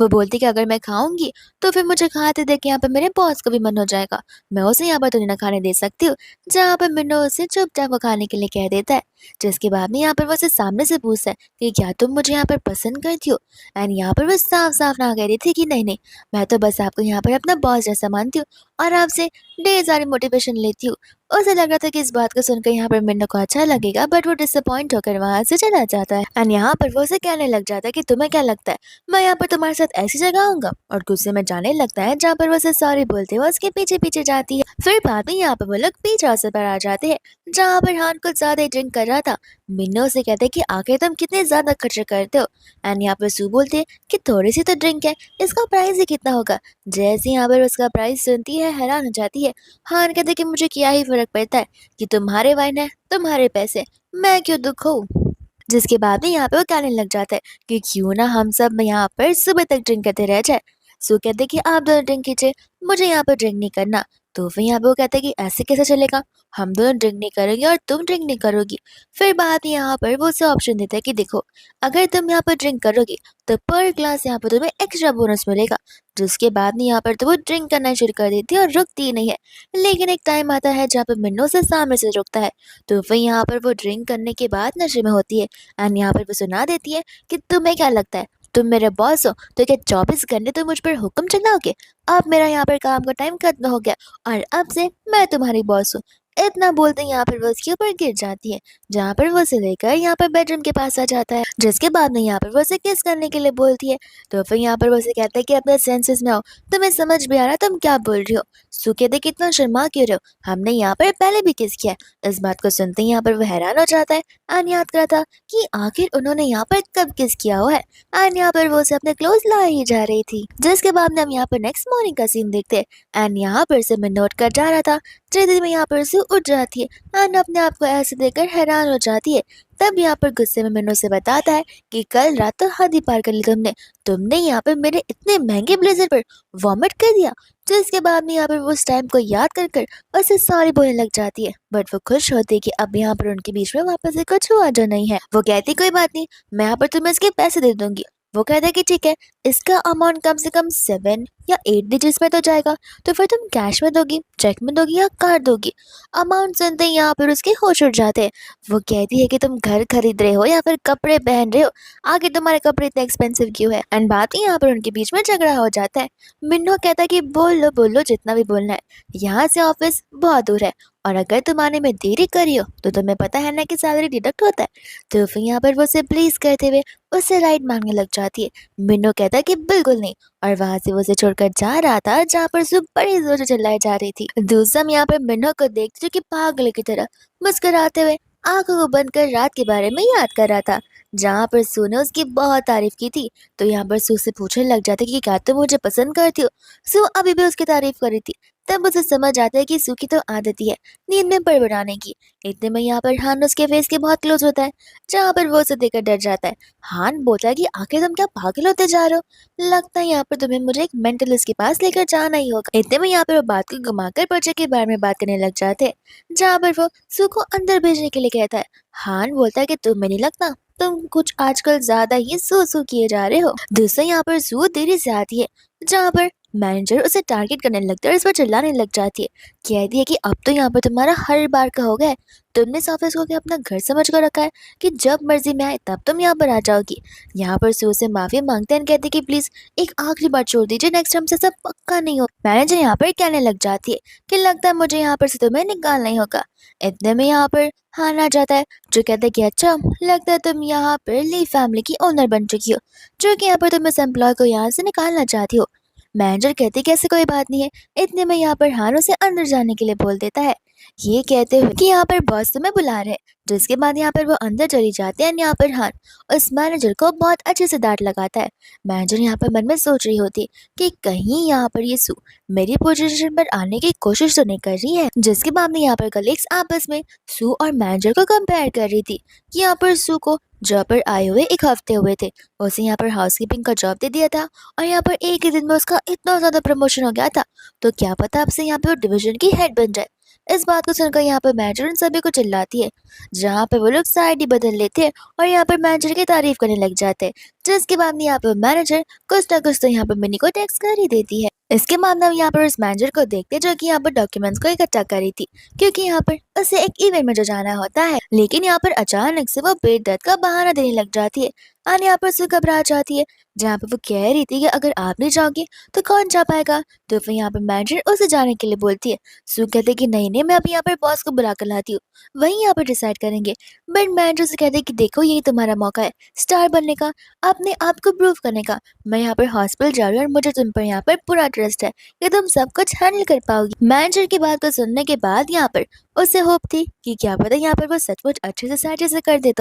वो बोलती कि अगर मैं खाऊंगी तो फिर मुझे खाते देख के यहाँ पे मेरे बॉस को भी मन हो जाएगा, मैं उसे यहाँ पर तो नहीं ना खाने दे सकती हूँ। जहाँ पर मिन्नो उसे चुपचाप वो खाने के लिए कह देता है। जिसके बाद में यहाँ पर वो उसे सामने से पूछता है कि क्या तुम मुझे यहाँ पर पसंद करती हो। एंड यहाँ पर वो साफ साफ ना कह रही थी कि नहीं नहीं, मैं तो बस आपको यहाँ पर अपना बॉस जैसा मानती हूँ और आपसे ढेर सारी मोटिवेशन लेती हूँ। उसे लग रहा था कि इस बात को सुनकर यहाँ पर मिन्नो को अच्छा लगेगा, बट वो डिसअपॉइंट होकर वहां से चला जाता है। एंड यहाँ पर वो उसे कहने लग जाता है कि तुम्हें क्या लगता है मैं यहाँ पर तुम्हारे साथ ऐसी जगह आऊंगा। और गुस्से में जाने लगता है, जहाँ पर वो उसे सॉरी बोलते हुए उसके पीछे पीछे जाती है। फिर बाद में यहाँ पर वो लोग बीच हाउस पर आ जाते हैं, जहाँ पर हान कुछ ज्यादा ही ड्रिंक कर रहा था। मिन्नो से कहते हैं कि आखिर तुम कितने ज्यादा खर्चे करते हो। एंड यहाँ पर सू बोलते हैं कि थोड़ी सी तो ड्रिंक है, इसका प्राइस ही कितना होगा। जैसे यहाँ पर उसका प्राइस सुनती है हैरान हो जाती है। हान कहते कि मुझे क्या ही फर्क पड़ता है कि तुम्हारे वाइन है, तुम्हारे पैसे, मैं क्यों दुख हूँ। जिसके बाद में यहाँ पे वो कहने लग जाता है कि क्यों ना हम सब यहाँ पर सुबह तक ड्रिंक करते रह जाए। सो कहते कि आप दोनों ड्रिंक कीजिए, मुझे यहाँ पर ड्रिंक नहीं करना। तो फिर यहाँ पे वो कहते कि ऐसे कैसे चलेगा, हम दोनों ड्रिंक नहीं करेंगे और तुम ड्रिंक नहीं करोगी। फिर बाद में यहाँ पर वो उसे ऑप्शन देता है कि देखो, अगर तुम यहाँ पर ड्रिंक करोगी तो पर ग्लास यहाँ पर तुम्हें एक्स्ट्रा बोनस मिलेगा। जिसके बाद में यहाँ पर तो वो ड्रिंक करना शुरू कर देती है और रुकती ही नहीं है। लेकिन एक टाइम आता है जहाँ पर मिन्नो से सामने से रुकता है। तो फिर यहाँ पर वो ड्रिंक करने के बाद नशे में होती है। एंड यहाँ पर वो सुना देती है कि तुम्हें क्या लगता है, तुम मेरे बॉस हो तो क्या 24 घंटे तुम मुझ पर हुक्म चलाओगे। अब मेरा यहाँ पर काम का टाइम खत्म हो गया और अब से मैं तुम्हारी बॉस हूँ। इतना बोलते यहाँ पर वो उसके ऊपर गिर जाती है, जहाँ पर वो उसे लेकर यहाँ पर बेडरूम के पास आ जाता है। जिसके बाद में यहाँ पर वो उसे किस करने के लिए बोलती है। तो फिर यहाँ पर वो उसे कहता है कि अपने सेंसेस में हो, तुम्हें समझ भी आ रहा है तुम क्या बोल रही हो। सुखे दे कितना शर्मा क्यों रहे हो, हमने यहाँ पर पहले भी किस किया है। इस बात को सुनते ही यहाँ पर वो हैरान हो जाता है। एंड याद करता कि आखिर उन्होंने यहाँ पर कब किस किया हुआ है। एंड यहाँ पर वो उसे अपने क्लोज ला ही जा रही थी। जिसके बाद में हम यहाँ पर नेक्स्ट मॉर्निंग का सीन देखते हैं। एंड यहाँ पर से मैं नोट कर जा रहा था, धीरे में यहाँ पर से उठ जाती है एंड अपने आप को ऐसे देखकर हैरान हो जाती है। तब यहाँ पर गुस्से में मिन्नो से बताता है कि कल रात तो हद ही पार कर ली तुमने, तुमने यहाँ पर मेरे इतने महंगे ब्लेजर पर वॉमिट कर दिया। जिसके बाद में यहाँ पर वो उस टाइम को याद कर कर उसे सॉरी बोलने लग जाती है। बट वो खुश होती है कि अब यहाँ पर उनके बीच में वापस से कुछ हुआ जो नहीं है। वो कहती कोई बात नहीं, मैं यहाँ पर तुम्हें इसके पैसे दे दूंगी। वो कहता है कि ठीक है, इसका अमाउंट कम से कम 7 या 8 डिजिट्स में तो जाएगा, तो फिर तुम कैश में दोगी, चेक में दोगी या कार्ड दोगी। अमाउंट सुनते ही यहाँ पर उसके होश उड़ जाते हैं। वो कहती है कि तुम घर खरीद रहे हो या फिर कपड़े पहन रहे हो, आगे तुम्हारे कपड़े इतने एक्सपेंसिव क्यों है। एंड बात ही यहाँ पर उनके बीच में झगड़ा हो जाता है। मिन्नो कहता है कि बोल लो जितना भी बोलना है, यहाँ से ऑफिस बहुत दूर है और अगर तुम आने में देरी करी हो तो तुम्हें पता है ना कि सैलरी डिडक्ट होता है। तो फिर यहाँ पर वो उसे प्लीज करते हुए उससे राइड मांगने लग जाती है। मिन्नो कहता है कि बिल्कुल नहीं, और वहां से वो उसे छोड़कर जा रहा था, जहाँ पर सुबह बड़ी जोर से चिल्लाई जा रही थी। दूसरा यहाँ पर मिन्नो को देखते जो कि पागल की तरह मुस्कुराते हुए आंखों को बंद कर रात के बारे में याद कर रहा था, जहाँ पर सू ने उसकी बहुत तारीफ की थी। तो यहाँ पर सू से पूछने लग जाते कि क्या तुम मुझे पसंद करती हो। सू अभी भी उसकी तारीफ कर रही थी, तब उसे समझ आता है कि सू की तो आदत ही है नींद में बड़बड़ाने की। इतने में यहाँ पर हान उसके फेस के बहुत क्लोज होता है, जहाँ पर वो उसे देखकर डर जाता है। हान बोलता है कि आखिर तुम क्या पागल होते जा रहे हो, लगता है यहाँ पर तुम्हें मुझे एक मेंटलिस्ट के पास लेकर जाना ही होगा। इतने में यहाँ पर वो बात को घुमाकर प्रोजेक्ट के बारे में बात करने लग जाते हैं, जहाँ पर वो सू को अंदर भेजने के लिए कहता है। हान बोलता है कि तुम्हें नहीं लगता तुम कुछ आजकल ज्यादा ही सू किए जा रहे हो। दूसरा यहाँ पर सू देरी से आती है, जहाँ पर मैनेजर उसे टारगेट करने लगता है और इस पर चिल्लाने लग जाती है। कहती है कि अब तो यहाँ पर तुम्हारा हर बार का हो गया है, तुमने इस ऑफिस को क्या अपना घर समझ कर रखा है कि जब मर्जी में आए तब तुम यहाँ पर आ जाओगी। यहाँ पर सू से माफी मांगते हैं, कहते कि प्लीज एक आखिरी बार छोड़ दीजिए, नेक्स्ट टाइम से सब पक्का नहीं हो। मैनेजर यहाँ पर कहने लग जाती है कि लगता है मुझे यहाँ पर से तुम्हें निकालना ही होगा। इतने में यहाँ पर हान आ जाता है, जो कहता है कि अच्छा लगता है तुम यहाँ पर ली फैमिली की ओनर बन चुकी हो, जो कि यहाँ पर तुम इस एम्प्लॉय को यहाँ से निकालना चाहती हो। मैनेजर कहते कि ऐसी कोई बात नहीं है। इतने में यहाँ पर हान उसे अंदर जाने के लिए बोल देता है, ये कहते हुए कि यहाँ पर बॉस तुम्हें बुला रहे हैं। जिसके बाद यहाँ पर वो अंदर चली जाते हैं। यहाँ पर हान उस मैनेजर को बहुत अच्छे से डांट लगाता है। मैनेजर यहाँ पर मन में सोच रही होती कि कहीं यहाँ पर ये सू मेरी पोजीशन पर आने की कोशिश तो नहीं कर रही है। जिसके बाद में यहाँ पर कलीग्स आपस में सू और मैनेजर को कंपेयर कर रही थी कि यहाँ पर सू को जॉब पर आए हुए 1 हफ्ते हुए थे, उसे यहाँ पर हाउसकीपिंग का जॉब दे दिया था और यहाँ पर एक ही दिन में उसका इतना ज्यादा प्रमोशन हो गया था, तो क्या पता आपसे यहाँ पे वो डिवीजन की हेड बन जाए। इस बात को सुनकर यहाँ पर मैनेजर उन सभी को चिल्लाती है, जहाँ पे वो लोग साइड ही बदल लेते हैं और यहाँ पर मैनेजर की तारीफ करने लग जाते हैं। जिसके बाद में यहाँ पर मैनेजर कुछ ना कुछ तो यहाँ पर मिनी को टेक्स्ट कर ही देती है। इसके बाद में हम यहाँ पर उस मैनेजर को देखते हैं, जो कि यहाँ पर डॉक्यूमेंट्स को इकट्ठा कर रही थी, क्योंकि यहाँ पर उसे एक इवेंट में जो जाना होता है। लेकिन यहाँ पर अचानक से वो पेट दर्द का बहाना देने लग जाती है और यहाँ पर उसे घबरा जाती है, जहाँ पर वो कह रही थी कि अगर आप नहीं जाओगे तो कौन जा पाएगा। तो फिर यहाँ पर मैनेजर उसे जाने के लिए बोलती है। सू कहते कि नहीं नहीं, मैं अभी यहाँ पर बॉस को बुला कर लाती हूँ, वही यहाँ पर डिसाइड करेंगे। बट मैनेजर से कहते कि देखो यही तुम्हारा मौका है स्टार बनने का, अपने आप को प्रूव करने का। मैं यहाँ पर हॉस्पिटल जा रही हूँ और मुझे तुम पर यहाँ पर पूरा ट्रस्ट है कि तुम सब कुछ हैंडल कर पाओगी। मैनेजर की बात को सुनने के बाद यहाँ पर उसे होप थी कि क्या पता यहाँ पर वो सचमुच अच्छे से साइड से कर दे।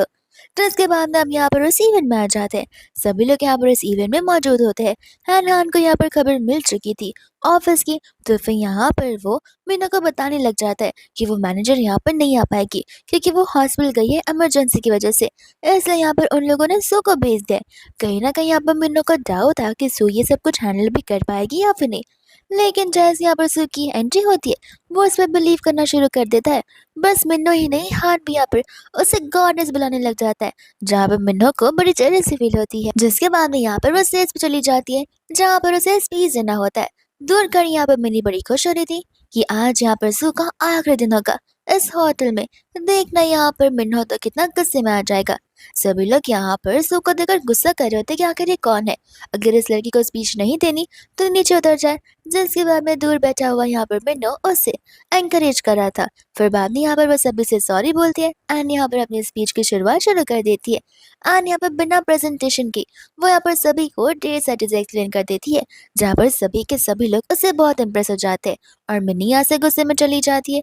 तो इसके बाद हम यहाँ पर उस इवेंट में आ जाते हैं। सभी लोग यहाँ पर इस इवेंट में मौजूद होते हैं। हान को यहाँ पर खबर मिल चुकी थी ऑफिस की, तो फिर यहाँ पर वो मीना को बताने लग जाता है कि वो मैनेजर यहाँ पर नहीं आ पाएगी क्योंकि वो हॉस्पिटल गई है इमरजेंसी की वजह से। इसलिए यहाँ पर उन लोगों ने सू को भेज दिया है। कहीं ना कहीं यहाँ पर मीनू को डाउट था कि सू ये सब कुछ हैंडल भी कर पाएगी या फिर नहीं। लेकिन जैसे यहाँ पर सू की एंट्री होती है, वो इस पर बिलीव करना शुरू कर देता है। बस मिन्नो ही नहीं, हान भी यहाँ पर उसे गॉडेस बुलाने लग जाता है, जहाँ पर मिन्नो को बड़ी जेलसी फील होती है। जिसके बाद में यहाँ पर वो स्टेज पे चली जाती है, जहाँ पर उसे स्पीच देना होता है। दूर कर यहाँ पर मिनी बड़ी खुश हो रही थी कि आज यहाँ पर सू का आखिरी दिन होगा इस होटल में। देखना यहाँ पर मिन्नो तो कितना गुस्से में आ जाएगा। सभी लोग यहाँ पर सू को देखकर गुस्सा कर रहे होते कि आखिर ये कौन है, अगर इस लड़की को स्पीच नहीं देनी तो नीचे उतर जाए। जिसके बाद में दूर बैठा हुआ यहाँ पर मिन्नो उसे एंकरेज कर रहा था। फिर बाद में यहाँ पर वो सभी से सॉरी बोलती है एंड यहाँ पर अपनी स्पीच की शुरुआत शुरू कर देती है। एंड यहाँ पर बिना प्रेजेंटेशन की वो यहाँ पर सभी को ढेर सारी चीजें एक्सप्लेन कर देती है, जहाँ पर सभी के सभी लोग उससे बहुत इंप्रेस हो जाते हैं और मिन्नी यहाँ से गुस्से में चली जाती है।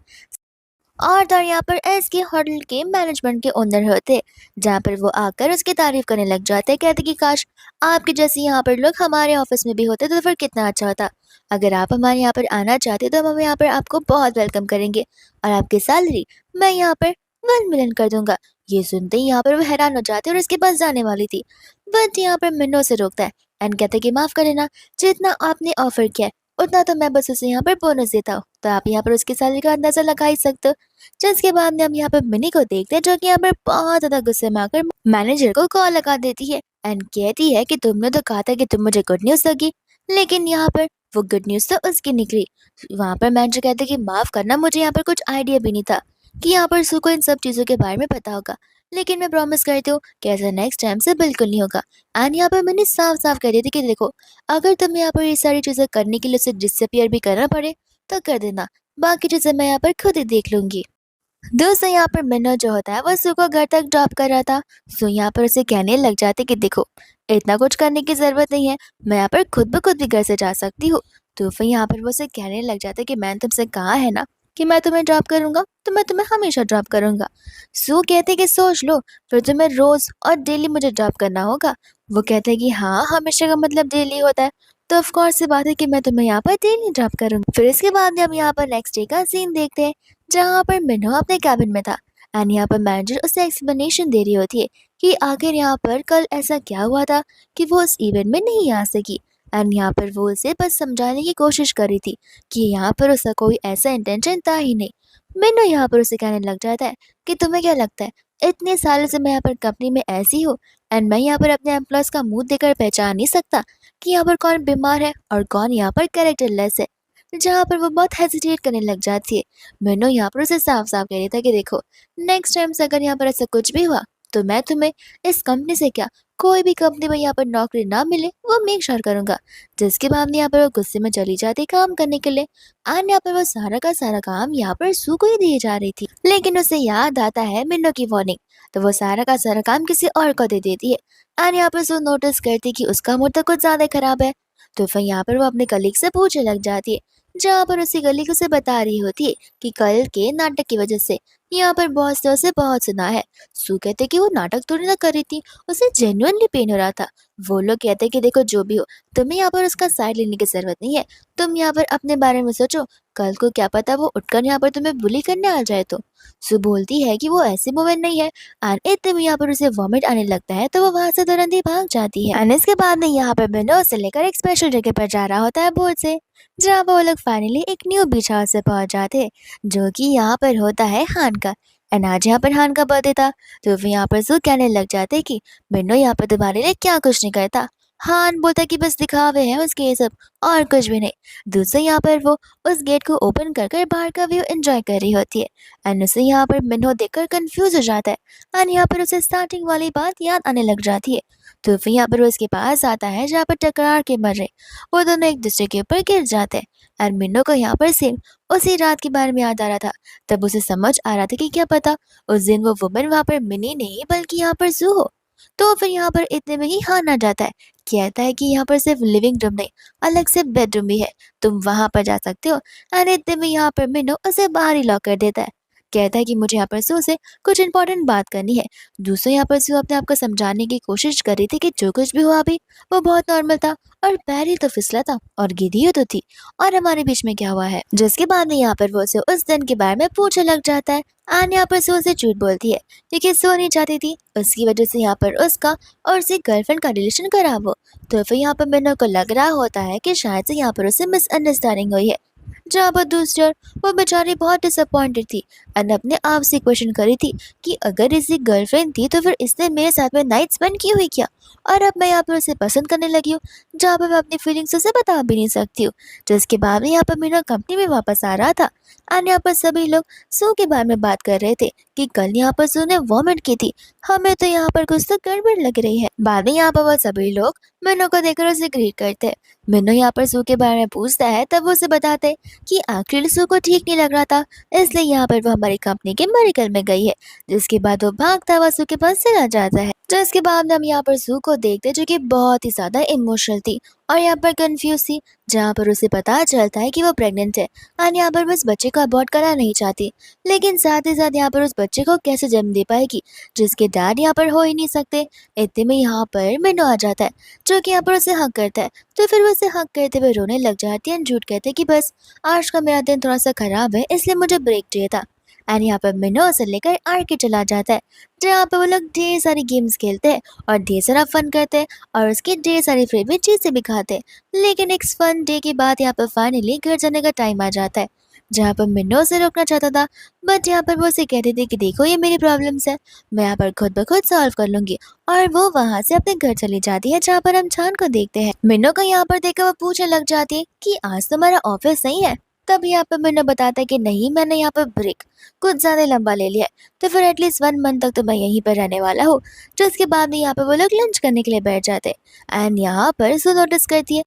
और तो यहाँ पर एस के होटल के मैनेजमेंट के ओनर होते, जहाँ पर वो आकर उसकी तारीफ करने लग जाते हैं। कहते कि काश आपके जैसे यहाँ पर लोग हमारे ऑफिस में भी होते तो फिर कितना अच्छा होता। अगर आप हमारे यहाँ पर आना चाहते तो हम यहाँ पर आपको बहुत वेलकम करेंगे और आपकी सैलरी मैं यहाँ पर 1 मिलियन कर दूंगा। ये सुनते ही यहाँ पर वो हैरान हो जाते और उसके पास जाने वाली थी, बट यहाँ पर मिन्नो से रोकता है एंड कहते कि माफ कर देना, जितना आपने ऑफर किया है उतना तो मैं बस उसे यहाँ पर बोनस देता हूँ, तो आप यहाँ पर उसकी सैलरी का अंदाजा लगा ही सकते हो। जिसके बाद में हम यहाँ पर मिनी को देखते हैं, जो कि यहाँ पर बहुत ज्यादा गुस्से में आकर मैनेजर को कॉल लगा देती है एंड कहती है कि तुमने तो कहा था कि तुम मुझे गुड न्यूज दोगी, लेकिन यहाँ पर वो गुड न्यूज तो उसकी निकली। वहां पर मैनेजर कहते कि माफ करना, मुझे यहाँ पर कुछ आइडिया भी नहीं था कि यहाँ पर सू को इन सब चीजों के बारे में पता होगा, लेकिन मैं प्रॉमिस करती हूँ कि ऐसा नेक्स्ट टाइम से बिल्कुल नहीं होगा। एंड यहाँ पर मैंने साफ साफ कह दी थी कि देखो अगर तुम्हें यहाँ पर ये सारी चीजें करने के लिए उसे डिसअपियर भी करना पड़े तो कर देना, बाकी चीजें मैं यहाँ पर खुद ही देख लूंगी। दोस्तों यहाँ पर मिन्नो जो होता है वो सू को घर तक ड्रॉप कर रहा था। सू यहाँ पर उसे कहने लग जाते कि देखो इतना कुछ करने की जरूरत नहीं है, मैं यहाँ पर खुद ब खुद भी घर से जा सकती हूँ। तो फिर यहाँ पर वो उसे कहने लग जाते कि मैंने तुमसे कहा है ना कि मैं तुम्हें ड्रॉप करूंगा, तो मैं तुम्हें हमेशा ड्रॉप करूंगा। सू कहते कि सोच लो, फिर तुम्हें रोज और डेली मुझे ड्रॉप करना होगा। वो कहते हैं कि हाँ हमेशा का मतलब डेली होता है। तो ऑफ कोर्स सी बात है कि मैं तुम्हें यहाँ पर डेली ड्रॉप करूंगी। फिर इसके बाद में हम यहाँ पर नेक्स्ट डे का सीन देखते हैं, जहाँ पर मिन्हो अपने कैबिन में था एंड यहाँ पर मैनेजर उसे एक्सप्लेनेशन दे रही होती है कि आखिर यहाँ पर कल ऐसा क्या हुआ था कि वो उस इवेंट में नहीं आ सकी। एंड यहाँ पर वो उसे बस समझाने की कोशिश कर रही थी कि यहाँ पर उसका कोई ऐसा इंटेंशन था ही नहीं। मिन्हो यहाँ पर उसे कहने लग जाता है कि तुम्हें क्या लगता है, इतने सालों से मैं यहाँ पर कंपनी में ऐसी हूँ एंड मैं यहाँ पर अपने एम्प्लॉयज का मुंह देखकर पहचान नहीं सकता कि यहाँ पर कौन बीमार है और कौन यहाँ पर कैरेक्टरलेस है। जहाँ पर वो बहुत हेजिटेट करने लग जाती है। मैंने यहाँ पर उसे साफ साफ कह रही था कि देखो, नेक्स्ट टाइम से अगर यहाँ पर ऐसा कुछ भी हुआ तो मैं तुम्हें इस कंपनी से क्या, कोई भी कंपनी में यहाँ पर नौकरी ना मिले वो मेक श्योर करूंगा। जिसके बाद में यहाँ पर वो गुस्से में चली जाती काम करने के लिए। एंड यहाँ पर वो सारा का सारा काम यहाँ पर सू को ही दी जा रही थी, लेकिन उसे याद आता है मिन्नो की वार्निंग, तो वो सारा का सारा काम किसी और को दे देती है। एंड यहाँ पर सू नोटिस करती कि उसका मूड तो कुछ ज्यादा खराब है। तो फिर यहाँ पर वो अपने कलीग से पूछने लग जाती है, जहाँ पर उसी कलीग उसे बता रही होती है कि कल के नाटक की वजह से यहाँ पर बॉस ने उसे बहुत सुना है। सू कहते कि वो नाटक थोड़ी ना कर रही थी, उसे जेन्युइनली पेन हो रहा था। वो लोग कहते कि देखो जो भी हो, तुम्हें यहाँ पर उसका साइड लेने की जरूरत नहीं है, तुम यहाँ पर अपने बारे में सोचो, कल को क्या पता वो उठकर यहाँ पर तुम्हें बुली करने आ जाए तो। सू बोलती है कि वो ऐसी वुमेन नहीं है। एंड इतने में यहाँ पर उसे वॉमिट आने लगता है तो वो वहां से तुरंत ही भाग जाती है। एंड इसके बाद में यहाँ पर बिंदु से लेकर एक स्पेशल जगह पर जा रहा होता है बोर्ड से, जहाँ पर वो लोग फाइनली एक न्यू बीच हाउस से पहुंच जाते हैं, जो कि यहाँ पर होता है हान का। एंड आज यहाँ पर हान का बर्थडे था, तो फिर यहाँ पर सू कहने लग जाते कि बिंदु यहाँ पर तुम्हारे लिए क्या कुछ नहीं करता। हान बोलता कि बस दिखावे हैं उसके ये सब, और कुछ भी नहीं। दूसरे यहाँ पर वो उस गेट को ओपन कर कर बाहर का व्यू एंजॉय कर रही होती है। एंड उसे यहाँ पर मिन्हो देखकर कंफ्यूज हो जाता है। एंड यहाँ पर उसे स्टार्टिंग वाली बात याद आने लग जाती है। तो फिर यहाँ पर वो उसके पास आता है जहाँ पर टकरार के मर रहे वो दोनों एक दूसरे के ऊपर गिर जाते हैं। एंड मिन्नो को यहाँ पर सेम उसी रात के बारे में याद आ रहा था। तब उसे समझ आ रहा था कि क्या पता उस दिन वो वुमेन वहां पर मिनी नहीं बल्कि यहाँ पर जू हो। तो फिर यहाँ पर इतने में ही हान आ जाता है, कहता है कि यहाँ पर सिर्फ लिविंग रूम नहीं, अलग से बेडरूम भी है, तुम वहां पर जा सकते हो। एंड इतने में यहाँ पर मिनो उसे बाहर ही लॉक कर देता है, कहता है कि मुझे यहाँ पर सू से कुछ इंपॉर्टेंट बात करनी है। दूसरे यहाँ पर सू अपने आप को समझाने की कोशिश कर रही थी कि जो कुछ भी हुआ अभी वो बहुत नॉर्मल था, और पैर ही तो फिसला था और गिरी ही तो थी, और हमारे बीच में क्या हुआ है। जिसके बाद में यहाँ पर वो उसे उस दिन के बारे में पूछने लग जाता है। एंड यहाँ पर सू उसे झूठ बोलती है क्योंकि सो नहीं चाहती थी उसकी वजह से यहाँ पर उसका और उसकी गर्लफ्रेंड का रिलेशन खराब हो। तो फिर यहाँ पर मिन्नो को लग रहा होता है कि शायद से यहाँ पर उसे मिसअंडरस्टैंडिंग हुई है। जहाँ पर दूसरी ओर वो बेचारी बहुत डिसअपॉइंटेड थी एंड अपने आप से क्वेश्चन करी थी कि अगर इसकी गर्लफ्रेंड थी तो फिर इसने मेरे साथ में नाइट स्पेंड की हुई क्या, और अब मैं यहाँ पर उसे पसंद करने लगी हूँ, जहाँ पर मैं अपनी फीलिंग्स उसे बता भी नहीं सकती हूँ। जिसके बाद में यहाँ पर मीना कंपनी में वापस आ रहा था एंड यहाँ पर सभी लोग सू के बारे में बात कर रहे थे कि कल यहाँ पर सू ने वॉमिट की थी, हमें तो यहाँ पर कुछ तो गड़बड़ लग रही है। बाद में यहाँ पर वो सभी लोग मिन्नो को देखकर उसे ग्रीट करते हैं। मिन्नो यहाँ पर सू के बारे में पूछता है, तब वो उसे बताते कि एक्चुअली सू को ठीक नहीं लग रहा था, इसलिए यहाँ पर वो हमारी कंपनी के मेडिकल में गई है। जिसके बाद वो भागता हुआ सू के पास चला जाता है। जिसके बाद हम यहाँ पर सू को देखते जो कि बहुत ही ज्यादा इमोशनल थी और यहाँ पर कंफ्यूज थी, जहाँ पर उसे पता चलता है कि वो प्रेग्नेंट है और यहाँ पर बस बच्चे को अबॉर्ट करना नहीं चाहती, लेकिन साथ ही साथ यहाँ पर उस बच्चे को कैसे जन्म दे पाएगी जिसके डैड यहाँ पर हो ही नहीं सकते। इतने में यहाँ पर मिन्नो आ जाता है, जो कि यहाँ पर उसे हक करता है। तो फिर वो उसे हक करते हुए रोने लग जाती है, झूठ कहते कि बस आज का मेरा दिन थोड़ा सा खराब है इसलिए मुझे ब्रेक चाहिए था। एंड यहाँ पर मिन्नो उसे लेकर आर्के चला जाता है, जहाँ पर वो लोग ढेर सारी गेम्स खेलते हैं और ढेर सारा फन करते हैं और उसकी ढेर सारी फेवरेट चीजें भी खाते हैं। लेकिन एक फन डे के बाद यहाँ पर फाइनली घर जाने का टाइम आ जाता है, जहाँ पर मिन्नो उसे रोकना चाहता था, बट यहाँ पर वो उसे कहती थी कि देखो ये मेरी प्रॉब्लम्स है, मैं यहाँ पर खुद ब खुद सॉल्व कर लूंगी। और वो वहां से अपने घर चली जाती है, जहाँ पर हम छान को देखते हैं। मिन्नो को यहाँ पर देखकर वो पूछने लग जाती है कि आज तुम्हारा ऑफिस नहीं है। तब यहाँ पर मिन्नो बताता है कि नहीं, मैंने यहाँ पर ब्रेक कुछ ज्यादा लंबा ले लिया है, तो फिर एटलीस्ट 1 मंथ तक तो मैं यहीं पर रहने वाला हूँ। जिसके बाद में यहाँ पर वो लोग लंच करने के लिए बैठ जाते हैं एंड यहाँ पर सो नोटिस करती है,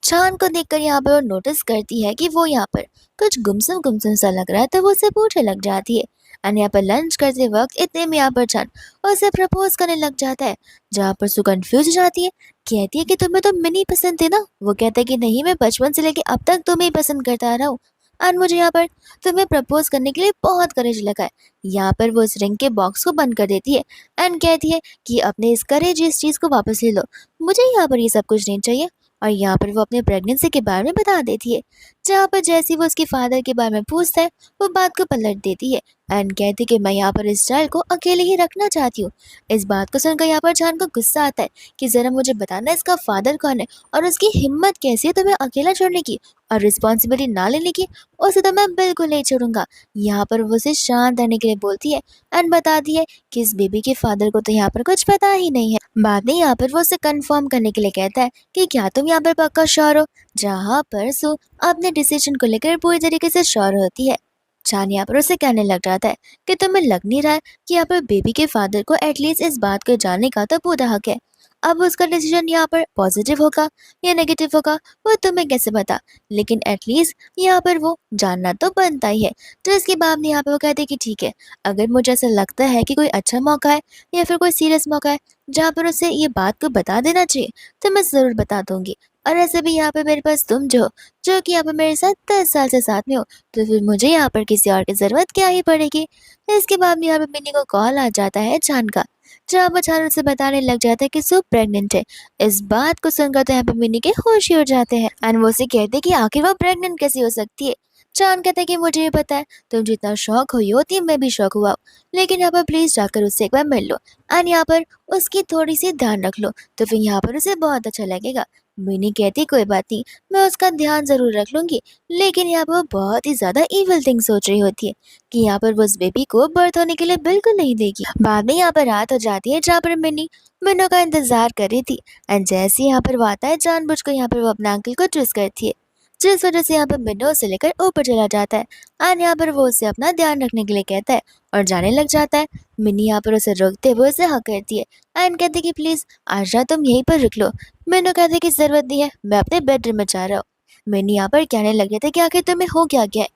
चांद को देखकर यहाँ पर वो नोटिस करती है कि वो यहाँ पर कुछ गुमसुम सा लग रहा है, तो वो उसे पूछने लग जाती है। एंड यहाँ पर लंच करते वक्त इतने में यहाँ पर चांद उसे प्रपोज करने लग जाता है, जहाँ पर सु कंफ्यूज हो जाती है, कहती है कि तुम्हें तो मिनी पसंद थी ना। वो कहता है कि नहीं, मैं बचपन से लेके अब तक तुम्हें ही पसंद करता आ रहा हूँ एंड मुझे यहाँ पर तुम्हें प्रपोज करने के लिए बहुत करेज लगा है। यहाँ पर वो उस रिंग के बॉक्स को बंद कर देती है एंड कहती है कि अपने इस करेज इस चीज को वापस ले लो, मुझे यहाँ पर ये सब कुछ नहीं चाहिए। और यहाँ पर वो अपने प्रेगनेंसी के बारे में बता देती है। जहाँ पर जैसे ही वो उसके फादर के बारे में पूछता है, वो बात को पलट देती है एंड कहती कि मैं यहाँ पर इस चाइल्ड को अकेले ही रखना चाहती हूँ। इस बात को सुनकर यहाँ पर जान को गुस्सा आता है कि जरा मुझे बताना इसका फादर कौन है और उसकी हिम्मत कैसी है तुम्हें अकेला छोड़ने की और रिस्पॉन्सिबिलिटी ना लेने की। उसे तो मैं बिल्कुल नहीं छोड़ूंगा। यहाँ पर वो उसे शांत रहने के लिए बोलती है एंड बताती है कि इस बेबी के फादर को तो यहाँ पर कुछ पता ही नहीं है। बाद में यहाँ पर वो उसे कंफर्म करने के लिए कहता है कि क्या तुम यहाँ पर पक्का श्योर हो। जहाँ पर सू अपने डिसीजन को लेकर पूरी तरीके से श्योर होती है। चान यहाँ पर उसे कहने लग जाता है कि तुम्हें लग नहीं रहा है कि यहाँ पर बेबी के फादर को एटलीस्ट इस बात को जानने का तो पूरा हक है। अब उसका डिसीजन यहाँ पर पॉजिटिव होगा या नेगेटिव होगा वो तुम्हें कैसे पता, लेकिन एटलीस्ट यहाँ पर वो जानना तो बनता ही है। तो इसके बाद में यहाँ पर वो कहते हैं कि ठीक है, अगर मुझे ऐसा लगता है कि कोई अच्छा मौका है या फिर कोई सीरियस मौका है जहाँ पर उसे ये बात को बता देना चाहिए तो मैं ज़रूर बता दूंगी। और ऐसे भी यहाँ पे मेरे पास तुम जो कि यहाँ पर मेरे साथ 10 साल से साथ में हो, तो फिर मुझे यहाँ पर किसी और की ज़रूरत क्या ही पड़ेगी। इसके बाद में यहाँ पे मिनी को कॉल आ जाता है चान का, जहाँ पर चान उसे बताने लग जाता है कि सू प्रेग्नेंट है। इस बात को सुनकर तो यहाँ पे मिनी के होश ही हो जाते हैं एंड वो उसे कहते हैं कि आखिर वो प्रेग्नेंट कैसे हो सकती है। चान कहता है कि मुझे ये पता है, तुम जितना शौक हुई होती मैं भी शौक हुआ हूँ, लेकिन यहाँ पर प्लीज जाकर उससे एक बार मिल लो एंड यहाँ पर उसकी थोड़ी सी ध्यान रख लो तो फिर यहाँ पर उसे बहुत अच्छा लगेगा। मिनी कहती कोई बात नहीं, मैं उसका ध्यान जरूर रख लूंगी, लेकिन यहाँ पर वो बहुत ही ज्यादा इविल थिंग सोच रही होती है कि यहाँ पर वो उस बेबी को बर्थ होने के लिए बिल्कुल नहीं देगी। बाद में यहाँ पर रात हो जाती है जहाँ पर मिनी मिनो का इंतजार कर रही थी एंड जैसे ही यहाँ पर वो आता है जानबूझकर यहाँ पर वो अपने अंकल को ट्विस्ट करती है, जिस वजह से यहाँ पर मिनो उसे लेकर ऊपर चला जाता है एंड यहाँ पर वो उसे अपना ध्यान रखने के लिए कहता है और जाने लग जाता है। मिनी यहाँ पर उसे रोकते हुए उसे हक करती है एंड कहती कि प्लीज आज रात तुम यहीं पर रुक लो। मिनो कहते कि जरूरत नहीं है, मैं अपने बेडरूम में जा रहा हूँ। मिनी यहाँ पर कहने लग जाता है कि आखिर तुम्हें हो क्या गया है,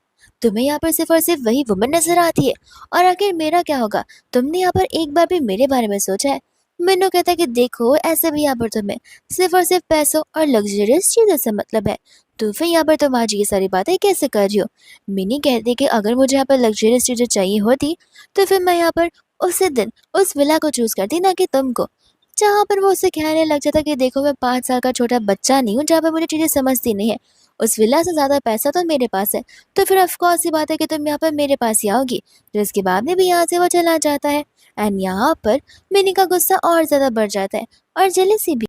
तुम्हें यहाँ पर सिर्फ और सिर्फ वही वुमन नजर आती है और आखिर मेरा क्या होगा, तुमने यहाँ पर एक बार भी मेरे बारे में सोचा है। मिनो कहता है कि देखो ऐसे भी यहाँ पर तुम्हें सिर्फ और सिर्फ पैसों और लग्जरियस चीजों से मतलब है, तो फिर यहाँ पर तुम आज ये सारी बातें कैसे कर रही हो। मिनी कहती है कि अगर मुझे यहाँ पर लग्जरियस चीजें चाहिए होती तो फिर मैं यहाँ पर उसी दिन उस विला को चूज करती ना कि तुमको। जहाँ पर वो उसे कहने लग जाता कि देखो मैं 5 साल का छोटा बच्चा नहीं हूँ जहाँ पर मुझे चीजें समझती नहीं है, उस विला से ज्यादा पैसा तो मेरे पास है, तो फिर ऑफकोर्स ये बात है कि तुम यहाँ पर मेरे पास ही आओगी। तो इसके बाद में भी यहाँ से वो चला जाता है एंड यहाँ पर मिनी का गुस्सा और ज्यादा बढ़ जाता है और जेलेसी भी।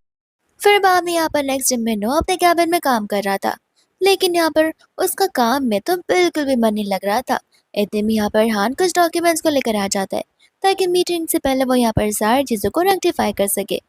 फिर बाद में यहाँ पर नेक्स्ट डे मिनो अपने कैबिन में काम कर रहा था, लेकिन यहाँ पर उसका काम में तो बिल्कुल भी मन नहीं लग रहा था। इतने में यहाँ पर हान कुछ डॉक्यूमेंट्स को लेकर आ जाता है ताकि मीटिंग से पहले वो यहाँ पर सारी चीज़ों को रेक्टिफाई कर सके।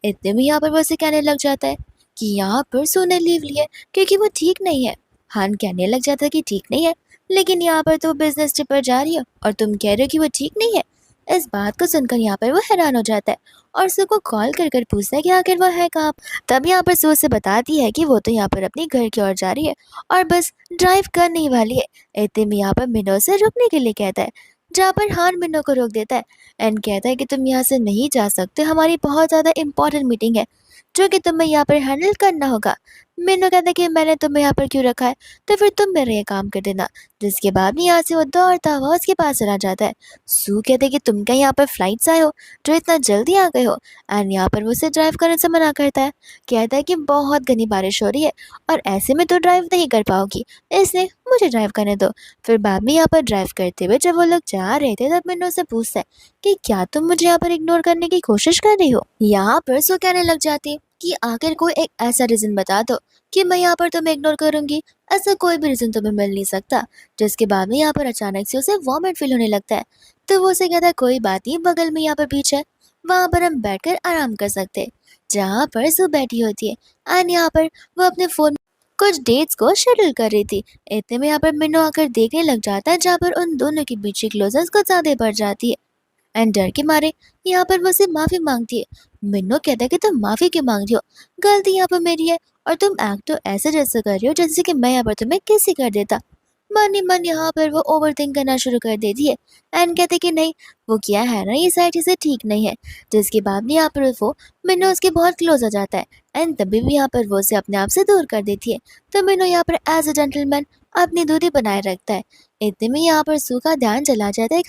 इतने में यहाँ पर वो उसे कहने लग जाता है कि यहाँ पर सू ने लीव लिया क्योंकि वो ठीक नहीं है। हान कहने लग जाता है कि ठीक नहीं है, लेकिन यहाँ पर तो बिजनेस ट्रिप पर जा रही है और तुम कह रहे हो कि वो ठीक नहीं है। इस बात को सुनकर यहाँ पर वो हैरान हो जाता है और सू को कॉल कर कर पूछता है कि आखिर वो है कहाँ। तब यहाँ पर सू उसे बताती है कि वो तो यहाँ पर अपने घर की ओर जा रही है और बस ड्राइव करने ही वाली है। इतने में यहाँ पर मिनो से रुकने के लिए कहता है, जहाँ पर हान मिनो को रोक देता है एंड कहता है कि तुम यहाँ से नहीं जा सकते, हमारी बहुत ज़्यादा इंपॉर्टेंट मीटिंग है जो कि तुम्हें यहाँ पर हैंडल करना होगा। मिनो कहता है कि मैंने तुम्हें यहाँ पर क्यों रखा है, तो फिर तुम मेरा ये काम कर देना। जिसके बाद में यहाँ से वो दौड़ता हुआ उसके पास चला जाता है। सू कहते कि तुम क्या यहाँ पर फ्लाइट से आए हो जो इतना जल्दी आ गए हो, एंड यहाँ पर वो उसे ड्राइव करने से मना करता है। कहता है कि बहुत घनी बारिश हो रही है और ऐसे में तो ड्राइव नहीं कर पाओगी, इसलिए मुझे ड्राइव करने दो। फिर बाद में यहाँ पर ड्राइव करते हुए जब वो लोग जा रहे थे तब मिनो से पूछता है कि क्या तुम मुझे यहाँ पर इग्नोर करने की कोशिश कर रही हो। यहाँ पर सू कहने लग जाती है कि आखिर कोई एक ऐसा रीजन बता दो कि मैं यहाँ पर तुम्हें इग्नोर करूंगी, ऐसा कोई भी रीजन तुम्हें मिल नहीं सकता। जिसके बाद में यहाँ पर अचानक से उसे वॉमिट फील होने लगता है, तो वो उसे कहता है कोई बात नहीं, बगल में यहाँ पर बीच है, वहाँ पर हम बैठकर आराम कर सकते हैं। जहाँ पर सू बैठी होती है एंड यहाँ पर वो अपने फोन कुछ डेट्स को शेड्यूल कर रही थी। इतने में यहाँ पर मिनो आकर देखने लग जाता है जहाँ पर उन दोनों के बीच की क्लोजनेस कुछ ज्यादा बढ़ जाती है एंड डर के मारे यहाँ पर वो उसे माफी मांगती है। मिन्नो कहता है कि तुम माफी क्यों मांग रही हो, गलती यहाँ पर मेरी है और तुम एक्ट तो ऐसे जैसे कर रही हो जैसे कि मैं यहाँ पर तुम्हें किसी कर देता। मन ही मन यहाँ पर वो ओवर थिंक करना शुरू कर देती है एंड कहते कि नहीं, वो क्या है ना ये सारी चीजें ठीक नहीं है। जिसके बाद में यहाँ पर वो मिन्नो उसके बहुत क्लोज हो जाता है एंड तभी भी यहाँ पर वो उसे अपने आप से दूर कर देती है। तो मिन्नो यहाँ पर एज अ जेंटलमैन अपनी दूरी बनाए रखता है। इतने में यहाँ पर सू का ध्यान चला जाता है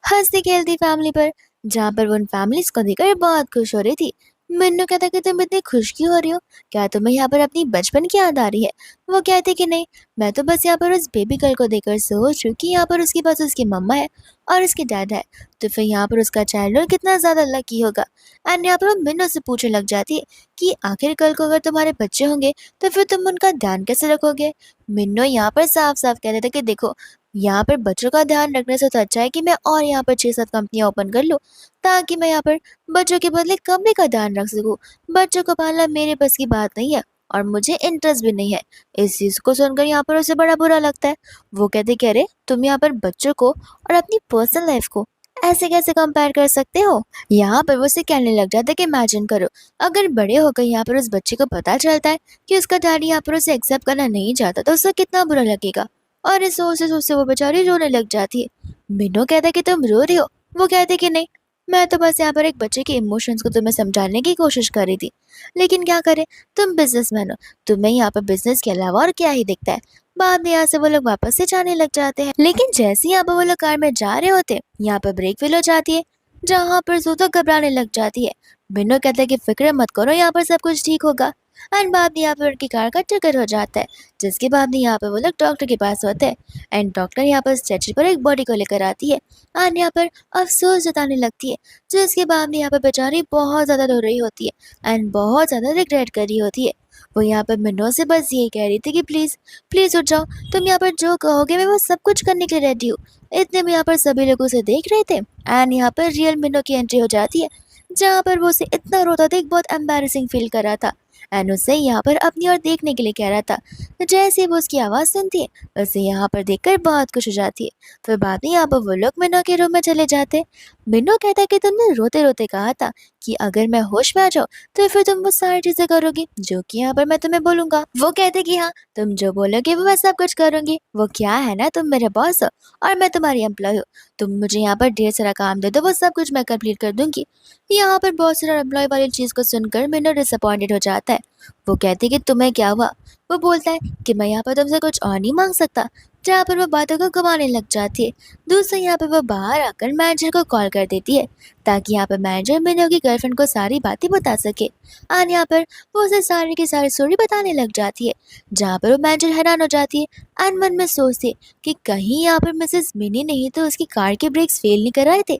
हंसती खेलती फैमिली पर, जहाँ पर वो उन फैमिलीज को देखकर बहुत खुश हो रही थी। मन्नू कहता कि तुम इतनी खुश क्यों हो रही हो? क्या तुम्हें यहाँ पर अपनी बचपन की याद आ रही है? वो कहती कि नहीं, मैं तो बस यहाँ पर उस बेबी गर्ल को देखकर सोच रही हूँ कि यहाँ पर उसके पास उसकी मम्मा है और उसके डैड है। तो फिर यहाँ पर उसका चाइल्डहुड कितना ज़्यादा लकी होगा। एंड यहाँ पर वो मिन्नू से पूछने लग जाती है कि आखिर कल को अगर तुम्हारे बच्चे होंगे तो फिर तुम उनका ध्यान कैसे रखोगे? मिन्नू यहाँ पर साफ-साफ कह देता कि देखो, यहाँ पर बच्चों का ध्यान रखने से तो अच्छा है कि मैं और यहाँ पर 6-7 कंपनियाँ ओपन कर लूँ, ताकि मैं यहाँ पर बच्चों के बदले कंपनी का ध्यान रख सकूँ। बच्चों को पालना मेरे बस की बात नहीं है और मुझे इंटरेस्ट भी नहीं है। इस चीज़ को सुनकर यहाँ पर उसे बड़ा बुरा लगता है। वो कहते कि अरे, तुम यहाँ पर बच्चों को और अपनी पर्सनल लाइफ को ऐसे कैसे कंपेयर कर सकते हो? यहाँ पर वो उसे कहने लग जाता है कि इमेजिन करो, अगर बड़े होकर यहाँ पर उस बच्चे को पता चलता है कि उसका डैडी यहाँ पर उसे एक्सेप्ट करना नहीं चाहता, तो उसे कितना बुरा लगेगा। और इस सोचते-सोचते वो बेचारी रोने लग जाती है। मिन्नू कहता है कि तुम रो रही हो? वो कहती है कि नहीं, मैं तो बस यहाँ पर एक बच्चे के इमोशंस को तुम्हें समझाने की कोशिश कर रही थी। लेकिन क्या करें, तुम बिज़नेसमैन हो, तुम्हें यहाँ पर बिज़नेस के अलावा और क्या ही दिखता है। बाद में यहाँ से वो लोग वापस से जाने लग जाते हैं। लेकिन जैसे ही यहाँ पर वो लोग कार में जा रहे होते हैं, यहाँ पर ब्रेक फेल हो जाती है, जहाँ पर ज़ू तो घबराने लग जाती है। बिन्नू कहता है कि फ़िक्र मत करो, यहाँ पर सब कुछ ठीक होगा। एंड बाद में यहाँ पर उनकी कार का टक्कर हो जाता है, जिसके बाद में यहाँ पर वो लोग डॉक्टर के पास होते हैं। एंड डॉक्टर यहाँ पर स्ट्रेचर पर एक बॉडी को लेकर आती है एंड यहाँ पर अफ़सोस जताने लगती है, जिसके बाद में यहाँ पर बेचारी बहुत ज़्यादा रो रही होती है एंड बहुत ज़्यादा रिग्रेट कर रही होती है। वो यहाँ पर मिन्नो से बस यही कह रही थी कि प्लीज़, प्लीज़ उठ जाओ, तुम यहाँ पर जो कहोगे मैं वो सब कुछ करने के लिए रेडी हूँ। इतने में यहाँ पर सभी लोग उसे देख रहे थे एंड यहाँ पर रियल मिन्नो की एंट्री हो जाती है, जहाँ पर वो उसे इतना रोता देख बहुत एम्बैरेसिंग फ़ील कर रहा था एंड उसे यहाँ पर अपनी ओर देखने के लिए कह रहा था। तो जैसे ही वो उसकी आवाज़ सुनती है, उसे यहाँ पर देखकर बहुत खुश हो जाती है। फिर बाद में यहाँ पर वो लोग मिन्नो के रूम में चले जाते। मिन्नो कहता है कि तुमने रोते-रोते कहा था कि अगर मैं होश में आ जाऊँ तो फिर तुम वो सारी चीज़ें करोगी जो कि यहाँ पर मैं तुम्हें बोलूँगा। वो कहते कि हाँ, तुम जो बोलोगे वो मैं सब कुछ करूँगी। वो क्या है ना, तुम मेरे बॉस हो और मैं तुम्हारी एम्प्लॉयी हूँ। तुम मुझे यहाँ पर ढेर सारा काम दे दो, वो सब कुछ मैं कंप्लीट कर दूँगी। यहाँ पर बॉस और एम्प्लॉयी वाली चीज़ को सुनकर मिन्नो डिसअपॉइंटेड हो जाता है। वो कहती है कि तुम्हें क्या हुआ? वो बोलता है कि मैं यहाँ पर तुमसे कुछ और नहीं माँग सकता, जहाँ पर वो बातों को घुमाने लग जाती है। दूसरे यहाँ पे वो बाहर आकर मैनेजर को कॉल कर देती है, ताकि यहाँ पर मैनेजर मिन्नो की गर्लफ्रेंड को सारी बातें बता सके। और यहाँ पर वो उसे सारी की सारी स्टोरी बताने लग जाती है, जहाँ पर वो मैनेजर हैरान हो जाती है एंड मन में सोचती है कि कहीं यहाँ पर मिसेस मिनी नहीं तो उसकी कार के ब्रेक्स फेल नहीं कर रहे थे,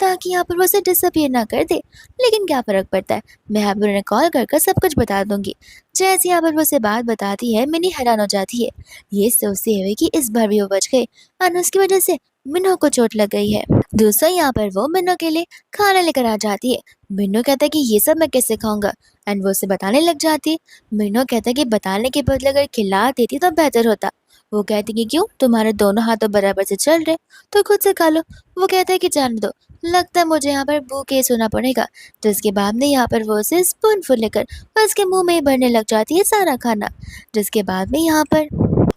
ताकि यहाँ पर वो उसे डिसअपीयर ना कर दे। लेकिन क्या फ़र्क पड़ता है, मैं यहाँ पर उन्हें कॉल कर कर सब कुछ बता दूँगी। जैसे यहाँ पर वो उसे बात बताती है, मिनी हैरान हो जाती है, ये सोचते हुए कि इस बार भी वो बच गए और उसकी वजह से मिन्नो को चोट लग गई है। दूसरा यहाँ पर वो मिन्नो के लिए खाना लेकर आ जाती है। मिन्नो कहता है कि ये सब मैं कैसे खाऊंगा एंड वो उसे बताने लग जाती है। मिन्नो कहता है कि बताने के बदले अगर खिला देती तो बेहतर होता। वो कहती कि क्यों, तुम्हारे दोनों हाथ तो बराबर से चल रहे, तो खुद से खा लो। वो कहता है कि जाने दो, लगता है मुझे यहाँ पर भूखे सोना पड़ेगा। तो इसके बाद में यहाँ पर वो उसे स्पूनफुल लेकर उसके मुंह में ही भरने लग जाती है सारा खाना, जिसके बाद में यहाँ पर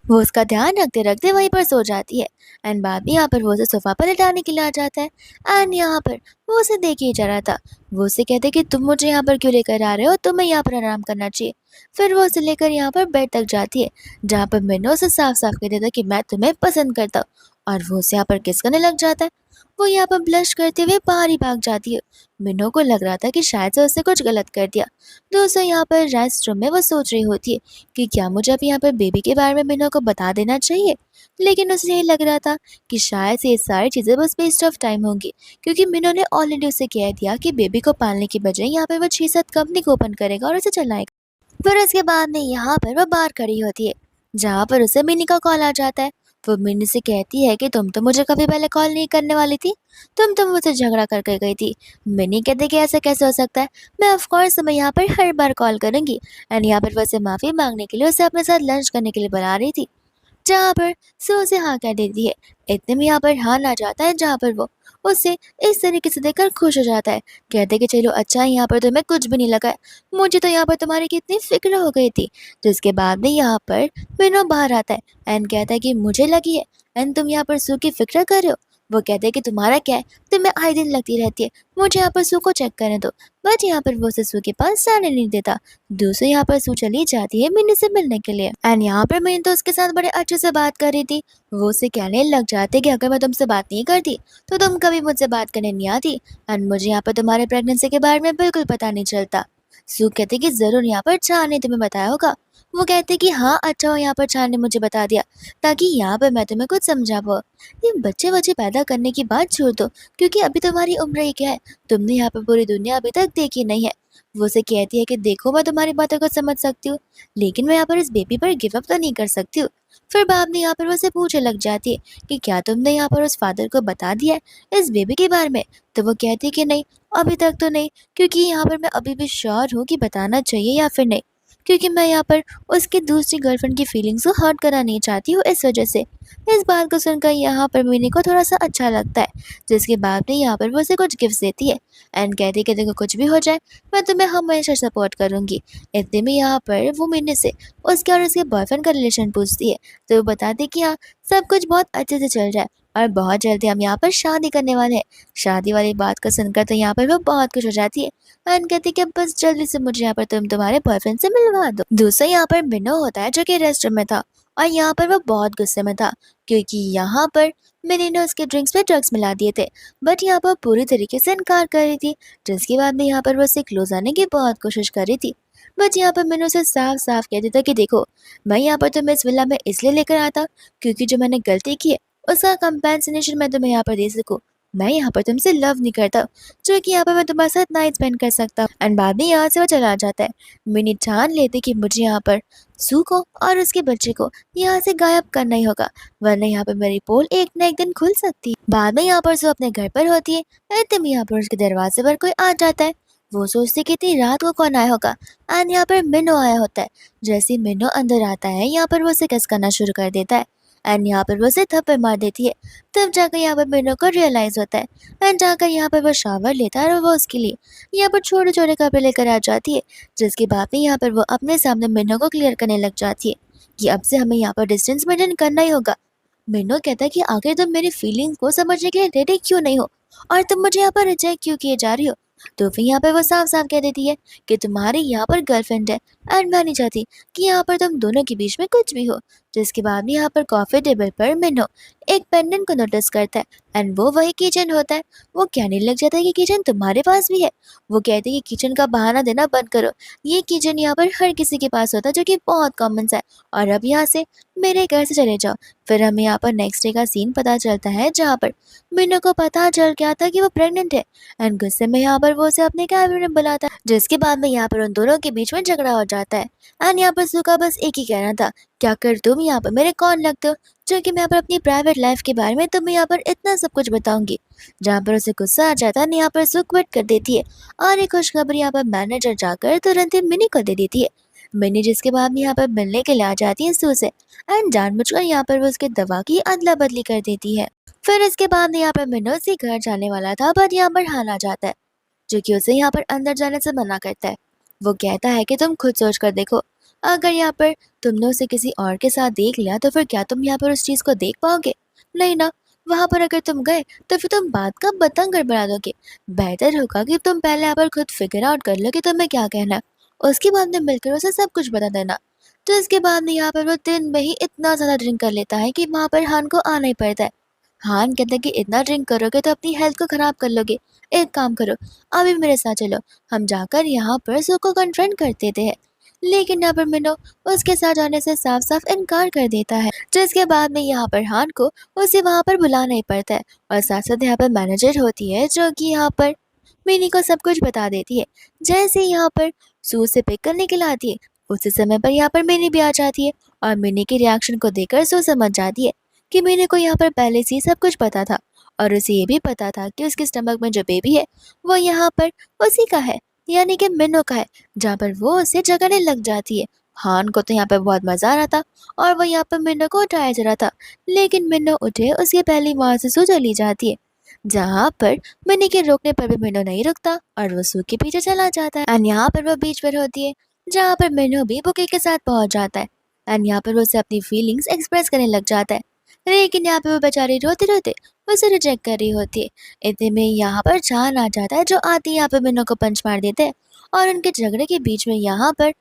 वो उसका ध्यान रखते-रखते वहीं पर सो जाती है एंड बाद में यहाँ पर वो उसे सोफ़ा पर लेटाने के लिए आ जाता है एंड यहाँ पर वो उसे देख ही जा रहा था। वो उसे कहते कि तुम मुझे यहाँ पर क्यों लेकर आ रहे हो? तुम्हें यहाँ पर आराम करना चाहिए। फिर वो उसे लेकर यहाँ पर बेड तक जाती है, जहाँ पर मिन्नो उसे साफ-साफ कह देता कि मैं तुम्हें पसंद करता हूँ और वो उसे यहाँ पर किस करने लग जाता है। वो यहाँ पर ब्लश करते हुए बाहर ही भाग जाती है। मिन्नो को लग रहा था कि शायद से उसने कुछ गलत कर दिया। दोस्तों यहाँ पर रेस्टरूम में वो सोच रही होती है कि क्या मुझे अभी यहाँ पर बेबी के बारे में मिन्नो को बता देना चाहिए? लेकिन उसे ये लग रहा था कि शायद से ये सारी चीज़ें बस वेस्ट ऑफ टाइम होंगी, क्योंकि मिन्नो ने ऑलरेडी उसे कह दिया कि बेबी को पालने की बजाय यहाँ पर वो 6-7 कंपनी को ओपन करेगा और उसे चलाएगा। फिर उसके बाद में यहाँ पर वो बाहर खड़ी होती है, जहाँ पर उसे मिनी का कॉल आ जाता है। वो मिनी से कहती है कि तुम तो मुझे कभी पहले कॉल नहीं करने वाली थी, तुम तो मुझसे झगड़ा करके गई थी। मिनी कहते कि ऐसा कैसे हो सकता है, मैं ऑफ कोर्स तुम्हें यहाँ पर हर बार कॉल करूँगी एंड यहाँ पर वो उसे माफ़ी मांगने के लिए उसे अपने साथ लंच करने के लिए बुला रही थी, जहाँ पर सो उसे हाँ कह देती है। इतने में यहाँ पर हान आ जाता है, जहाँ पर वो उसे इस तरीके से देखकर खुश हो जाता है। कहते कि चलो अच्छा है, यहाँ पर तुम्हें कुछ भी नहीं लगा है, मुझे तो यहाँ पर तुम्हारी कितनी फ़िक्र हो गई थी। जिसके बाद में यहाँ पर मिनो बाहर आता है एंड कहता है कि मुझे लगी है एंड तुम यहाँ पर सू की फ़िक्र कर रहे हो। वो कहते हैं कि तुम्हारा क्या है, तुम्हें आए दिन लगती रहती है, मुझे यहाँ पर सू को चेक करने दो। बट यहाँ पर वो उसे सू के पास जाने नहीं देता। दूसरी यहाँ पर सू चली जाती है मिनी से मिलने के लिए। एंड यहाँ पर मिनी तो उसके साथ बड़े अच्छे से बात कर रही थी। वो उसे कहने लग जाते कि अगर मैं तुमसे बात नहीं करती तो तुम कभी मुझसे बात करने नहीं आती, एंड मुझे यहाँ पर तुम्हारे प्रेगनेंसी के बारे में बिल्कुल पता नहीं चलता। सू कहते कि जरूर यहाँ पर चार ने तुम्हें बताया होगा। वो कहते कि हाँ अच्छा हो यहाँ पर चार ने मुझे बता दिया, ताकि यहाँ पर मैं तुम्हें कुछ समझा पाऊँ। ये बच्चे बच्चे पैदा करने की बात छोड़ दो, क्योंकि अभी तुम्हारी उम्र ही क्या है, तुमने यहाँ पर पूरी दुनिया अभी तक देखी नहीं है। वो उसे कहती है कि देखो मैं तुम्हारी बातों को समझ सकती हूँ, लेकिन मैं यहाँ पर इस बेबी पर गिव अप तो नहीं कर सकती हूँ। फिर बाद में यहाँ पर वो उसे पूछने लग जाती है कि क्या तुमने यहाँ पर उस फादर को बता दिया है इस बेबी के बारे में। तो वो कहती है कि नहीं, अभी तक तो नहीं, क्योंकि यहाँ पर मैं अभी भी श्योर हूँ कि बताना चाहिए या फिर नहीं, क्योंकि मैं यहाँ पर उसकी दूसरी गर्लफ्रेंड की फीलिंग्स को हर्ट करना नहीं चाहती हूँ, इस वजह से। इस बात को सुनकर यहाँ पर मिनी को थोड़ा सा अच्छा लगता है, जिसके बाद में यहाँ पर वो उसे कुछ गिफ्ट देती है एंड कहती है कि देखो कुछ भी हो जाए मैं तुम्हें हमेशा सपोर्ट करूंगी। इतने में यहाँ पर वो मिनी से उसके और उसके बॉयफ्रेंड का रिलेशन पूछती है, तो वो बताती है कि हाँ सब कुछ बहुत अच्छे से चल रहा है और बहुत जल्दी हम यहाँ पर शादी करने वाले हैं। शादी वाली बात को सुनकर तो यहाँ पर वो बहुत खुश हो जाती है एंड कहती है कि बस जल्दी से मुझे यहाँ पर तुम तुम्हारे बॉयफ्रेंड से मिलवा दो। दूसरा यहाँ पर मिनो होता है जो कि रेस्टोरेंट में था, और यहाँ पर वो बहुत गुस्से में था क्योंकि यहाँ पर मिनी ने उसके ड्रिंक्स में ड्रग्स मिला दिए थे। बट यहाँ पर पूरी तरीके से इनकार कर रही थी, जिसके बाद में यहाँ पर वो उससे क्लोज आने की बहुत कोशिश कर रही थी। बट यहाँ पर मैंने उसे साफ साफ कह दिया था कि देखो मैं यहाँ पर तुम्हें इस विला में इसलिए लेकर आया था क्योंकि जो मैंने गलती की है उसका कंपेंसेशन मैं तुम्हें यहाँ पर दे सकूँ। मैं यहाँ पर तुमसे लव नहीं करता, जो कि यहाँ पर मैं तुम्हारे साथ नाइट स्पेंड कर सकता हूँ। एंड बाद में यहाँ से वो चला जाता है। मिनी ठान लेते कि मुझे यहाँ पर सू को और उसके बच्चे को यहाँ से गायब करना ही होगा, वरना यहाँ पर मेरी पोल एक न एक दिन खुल सकती है। बाद में यहाँ पर सू अपने घर पर होती है, ऐसे में यहाँ पर उसके दरवाजे पर कोई आ जाता है। वो सोचती कि इतनी रात को कौन आया होगा, एंड यहाँ पर मिनो आया होता है। जैसे ही मिनो अंदर आता है यहाँ पर वो उसे किस करना शुरू कर देता है एंड यहाँ पर वो उसे थप्पड़ मार देती है। तब जाकर यहाँ पर मिनो को रियलाइज होता है एंड जाकर यहाँ पर वो शावर लेता है और वो उसके लिए यहाँ पर छोटे छोटे कपड़े लेकर आ जाती है, जिसके बाद में यहाँ पर वो अपने सामने मिनो को क्लियर करने लग जाती है कि अब से हमें यहाँ पर डिस्टेंस मेंटेन करना ही होगा। मिनो कहता है कि आखिर तुम मेरी फीलिंग्स को समझने के लिए रेडी क्यों नहीं हो और तुम मुझे यहाँ पर रिजेक्ट क्यों किए जा रही हो। तो फिर यहाँ पर वो साफ साफ कह देती है कि तुम्हारी यहाँ पर गर्लफ्रेंड है एंड मैं नहीं चाहती कि यहाँ पर तुम दोनों के बीच में कुछ भी हो। जिसके बाद में यहाँ पर कॉफी टेबल पर मिनो एक पेंडेंट को नोटिस करता है एंड वो वही किचन होता है। वो कहने लग जाता है कि किचन तुम्हारे पास भी है। वो कहते हैं कि किचन का बहाना देना बंद करो, ये किचन यहाँ पर हर किसी के पास होता है, जो कि बहुत कॉमन सा है, और अब यहाँ से मेरे घर से चले जाओ। फिर हमें यहाँ पर नेक्स्ट डे का सीन पता चलता है जहाँ पर मिनो को पता चल गया था कि वो प्रेग्नेंट है एंड गुस्से में यहाँ पर वो उसे अपने कैबिन में बुलाता है, जिसके बाद में यहाँ पर उन दोनों के बीच में झगड़ा हो जाता है। एंड यहाँ पर सू का बस एक ही कहना था, क्या कर तुम यहाँ पर मेरे कौन लगते हो जो कि मैं यहाँ पर अपनी प्राइवेट लाइफ के बारे में तुम्हें यहाँ पर इतना सब कुछ बताऊंगी। जहाँ पर उसे गुस्सा आ जाता है यहाँ पर सू क्विट कर देती है और एक खुशखबरी यहाँ पर मैनेजर जाकर तुरंत ही मिनी को दे देती है। मिनी जिसके बाद में यहाँ पर मिलने के लिए आ जाती है सू से एंड जानबूझकर यहाँ पर वो उसके दवा की अदला बदली कर देती है। फिर इसके बाद यहाँ पर मिनो उसी घर जाने वाला था, बट यहाँ पर हान आ जाता है जो कि उसे यहाँ पर अंदर जाने से मना करता है। वो कहता है कि तुम खुद सोच कर देखो, अगर यहाँ पर तुमने उसे किसी और के साथ देख लिया तो फिर क्या तुम यहाँ पर उस चीज को देख पाओगे? नहीं ना। वहां पर अगर तुम गए तो फिर तुम बात का बतंग गड़बड़ा दोगे। बेहतर होगा कि तुम पहले यहाँ पर खुद फिगर आउट कर लो कि तुम्हें क्या कहना है, उसके बाद में मिलकर उसे सब कुछ बता देना। तो इसके बाद में यहाँ पर वो दिन में ही इतना ज्यादा ड्रिंक कर लेता है कि वहां पर हान को आना ही पड़ता है। हान कहते हैं कि इतना ड्रिंक करोगे तो अपनी हेल्थ को खराब कर लोगे। एक काम करो, अभी मेरे साथ चलो, हम जाकर यहाँ पर सू को कन्फ्रंट कर देते हैं। लेकिन यहाँ पर मिनो उसके साथ जाने से साफ साफ इनकार कर देता है, जिसके बाद में यहाँ पर हान को उसे वहां पर बुलाना ही पड़ता है। और साथ साथ यहाँ पर मैनेजर होती है जो कि यहाँ पर मिनी को सब कुछ बता देती है। जैसे ही यहाँ पर सू से पिक करने के लिए आती है उसी समय पर यहाँ पर मिनी भी आ जाती है और मिनी के रिएक्शन को देखकर सू समझ जाती है कि मिनी को यहाँ पर पहले से ही सब कुछ पता था और उसे ये भी पता था कि उसके स्टमक में जो बेबी है वो यहाँ पर उसी का है, यानी कि मिनो का है, जहाँ पर वो उसे जगाने लग जाती है। हान को तो यहाँ पर बहुत मजा आ रहा था और वो यहाँ पर मिनो को उठाया जा रहा था, लेकिन मिनो उठे उसके पहली वहां से सू चली जाती है, जहाँ पर मिनी के रोकने पर भी मिनो नहीं रुकता और वो सू के पीछे चला जाता है। एंड यहाँ पर वो बीच पर होती है जहाँ पर मिनो भी बुके के साथ पहुंच जाता है एंड यहाँ पर वो उसे अपनी फीलिंग्स एक्सप्रेस करने लग जाता है। लेकिन यहाँ पे वो बेचारी रोते रोते उसे रिजेक्ट कर रही होती है। इतने में यहाँ पर जान आ जाता है, जो आते ही यहाँ पर मिनो को पंच मार देते हैं। और उनके झगड़े के बीच में यहाँ पर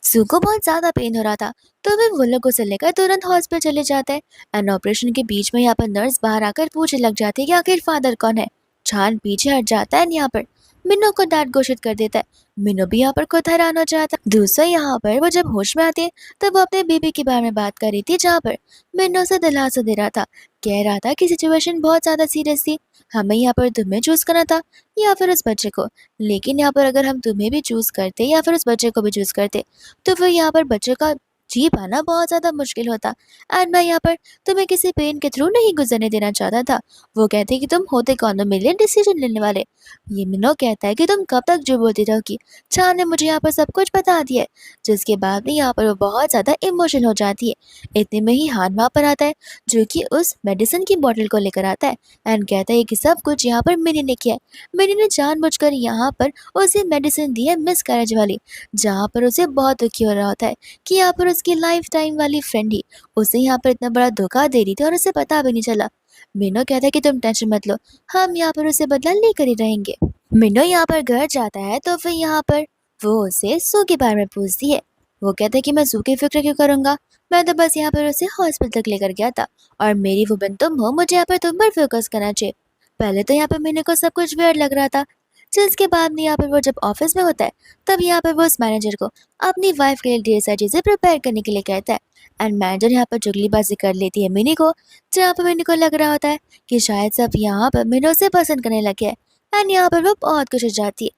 सू को बहुत ज्यादा पेन हो रहा था, तो वे वो लोग उसे लेकर तुरंत हॉस्पिटल चले जाते हैं। एंड ऑपरेशन के बीच में यहाँ पर नर्स बाहर आकर पूछने लग जाती है कि आखिर फादर कौन है। छान पीछे हट जाता है, यहाँ पर मिनो को डैड घोषित कर देता है। मिनो भी यहाँ पर खुद हैरान हो जाता है। दूसरा यहाँ पर वो जब होश में आती है, तब वो अपने बेबी के बारे में बात कर रही थी, जहाँ पर मिनो से दिलासा दे रहा था, कह रहा था कि सिचुएशन बहुत ज्यादा सीरियस थी, हमें यहाँ पर तुम्हें चूज करना था या फिर उस बच्चे को। लेकिन यहाँ पर अगर हम तुम्हें भी चूज करते या फिर उस बच्चे को भी चूज करते, तो फिर यहाँ पर बच्चे का जी पाना बहुत ज़्यादा मुश्किल होता। एंड मैं यहाँ पर तुम्हें किसी पेन के थ्रू नहीं गुजरने देना चाहता था। वो कहते कि तुम होते कौन हो मेरे लिए डिसीजन लेने वाले। ये मिनो कहता है कि तुम कब तक जो बोलती रहोगी, चार ने मुझे यहाँ पर सब कुछ बता दिया है। जिसके बाद में यहाँ पर वो बहुत ज़्यादा इमोशनल हो जाती है। इतने में ही हान वहाँ पर आता है, जो कि उस मेडिसिन की बॉटल को लेकर आता है। एंड कहता है कि सब कुछ यहाँ पर मिनी ने किया है। मिनी ने जानबूझकर यहाँ पर उसे मेडिसिन दी है मिस कैरेज वाली, जहाँ पर उसे बहुत दुखी हो रहा होता है कि यहाँ पर उसकी लाइफ टाइम वाली फ्रेंड ही उसे यहाँ पर इतना बड़ा धोखा दे रही थी और उसे पता भी नहीं चला। मिनो कहता है कि तुम टेंशन मत लो, हम यहाँ पर उसे बदला लेकर ही रहेंगे। मिनो यहाँ पर घर जाता है, तो फिर यहाँ पर वो उसे सू के बारे में पूछती है। वो कहता है कि मैं सू की फिक्र क्यों करूंगा, मैं तो बस यहाँ पर उसे हॉस्पिटल तक लेकर गया था, और मेरी वो बन तुम हो, मुझे यहाँ पर तुम पर फोकस करना चाहिए। पहले तो यहाँ पर मिनो को सब कुछ वियर्ड लग रहा था। जिसके बाद में यहाँ पर वो जब ऑफिस में होता है, तब यहाँ पर वो उस मैनेजर को अपनी वाइफ के लिए ढेर सारी चीजें प्रिपेयर करने के लिए कहता है। एंड मैनेजर यहाँ पर जुगलीबाजी कर लेती है मिनी को, जहाँ पर मिनी को लग रहा होता है कि शायद सब यहाँ पर मिनो से पसंद करने लगे हैं। एंड यहाँ पर वो बहुत खुश हो जाती है।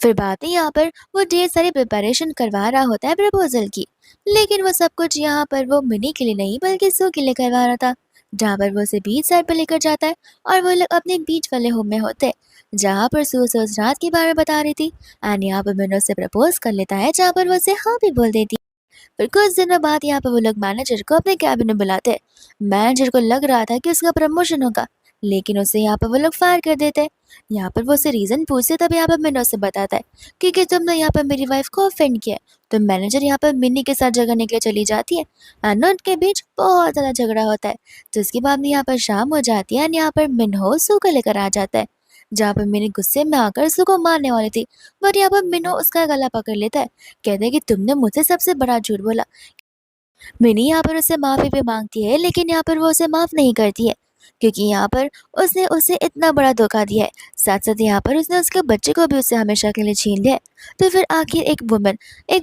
फिर बात है यहाँ पर वो ढेर सारी प्रिपरेशन करवा रहा होता है प्रपोजल की, लेकिन वो सब कुछ यहाँ पर वो मिनी के लिए नहीं बल्कि सू के लिए करवा रहा था, जहाँ पर वो उसे बीच साइड पर लेकर जाता है और वो लोग अपने बीच वाले होम में होते हैं, जहाँ पर सू उसे उस रात के बारे में बता रही थी। एंड यहाँ पर मिनो से प्रपोज कर लेता है, जहाँ पर वो उसे हाँ भी बोल देती है। फिर कुछ दिनों बाद यहाँ पर वो लोग मैनेजर को अपने कैबिन में बुलाते हैं। मैनेजर को लग रहा था कि उसका प्रमोशन होगा, लेकिन उसे यहाँ पर वो लोग फायर कर देते हैं। यहाँ पर वो उसे रीजन पूछते, तब यहाँ पर मिनो से बताता है क्योंकि तुमने यहाँ पर मेरी वाइफ को ऑफेंड किया है। तो मैनेजर यहाँ पर मिन्नी के साथ झगड़ने के लिए चली जाती है, एंड उनके बीच बहुत ज्यादा झगड़ा होता है। जिसके बाद में यहाँ पर शाम हो जाती है, एंड यहाँ पर मिन्हो सू को लेकर आ जाता है, जहाँ पर मिनी गुस्से में आकर सू को मारने वाली थी, बट यहाँ पर मिनो उसका गला पकड़ लेता है। कहते हैं कि तुमने मुझसे सबसे बड़ा झूठ बोला। मिनी यहाँ पर उससे माफ़ी भी मांगती है, लेकिन यहाँ पर वो उसे माफ़ नहीं करती है, क्योंकि यहाँ पर उसने उसे इतना बड़ा धोखा दिया है। साथ साथ यहाँ पर उसने उसके बच्चे को भी उससे हमेशा के लिए छीन लिया है। तो फिर आखिर एक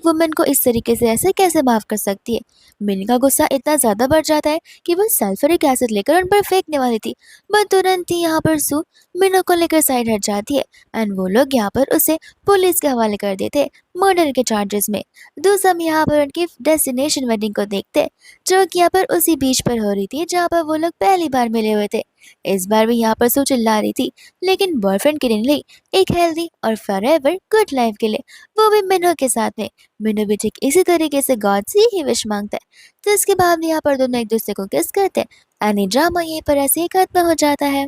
वुमन को इस तरीके से ऐसे कैसे माफ़ कर सकती है। मिनी का गुस्सा इतना ज़्यादा बढ़ जाता है कि वो सल्फ्यूरिक एसिड लेकर उन पर फेंकने वाली थी, बट तुरंत ही यहाँ पर सू मिनो को लेकर साइड हट जाती है। एंड वो लोग यहाँ पर उसे पुलिस के हवाले कर देते हैं मर्डर के चार्जेस में। दूसरा हम यहाँ पर उनकी डेस्टिनेशन वेडिंग को देखते हैं, जो कि यहाँ पर उसी बीच पर हो रही थी जहाँ पर वो लोग पहली बार मिले हुए थे। इस बार भी यहाँ पर सू चिल्ला रही थी, लेकिन बॉयफ्रेंड के लिए नहीं, एक हेल्दी और फॉरएवर गुड लाइफ के लिए, वो भी मिनो के साथ में। मिनो भी ठीक इसी तरीके से गॉड से ही विश मांगता है। जिसके बाद यहाँ पर दोनों एक दूसरे को किस करते हैं, एंड ड्रामा यहीं पर ऐसे ही खत्म हो जाता है।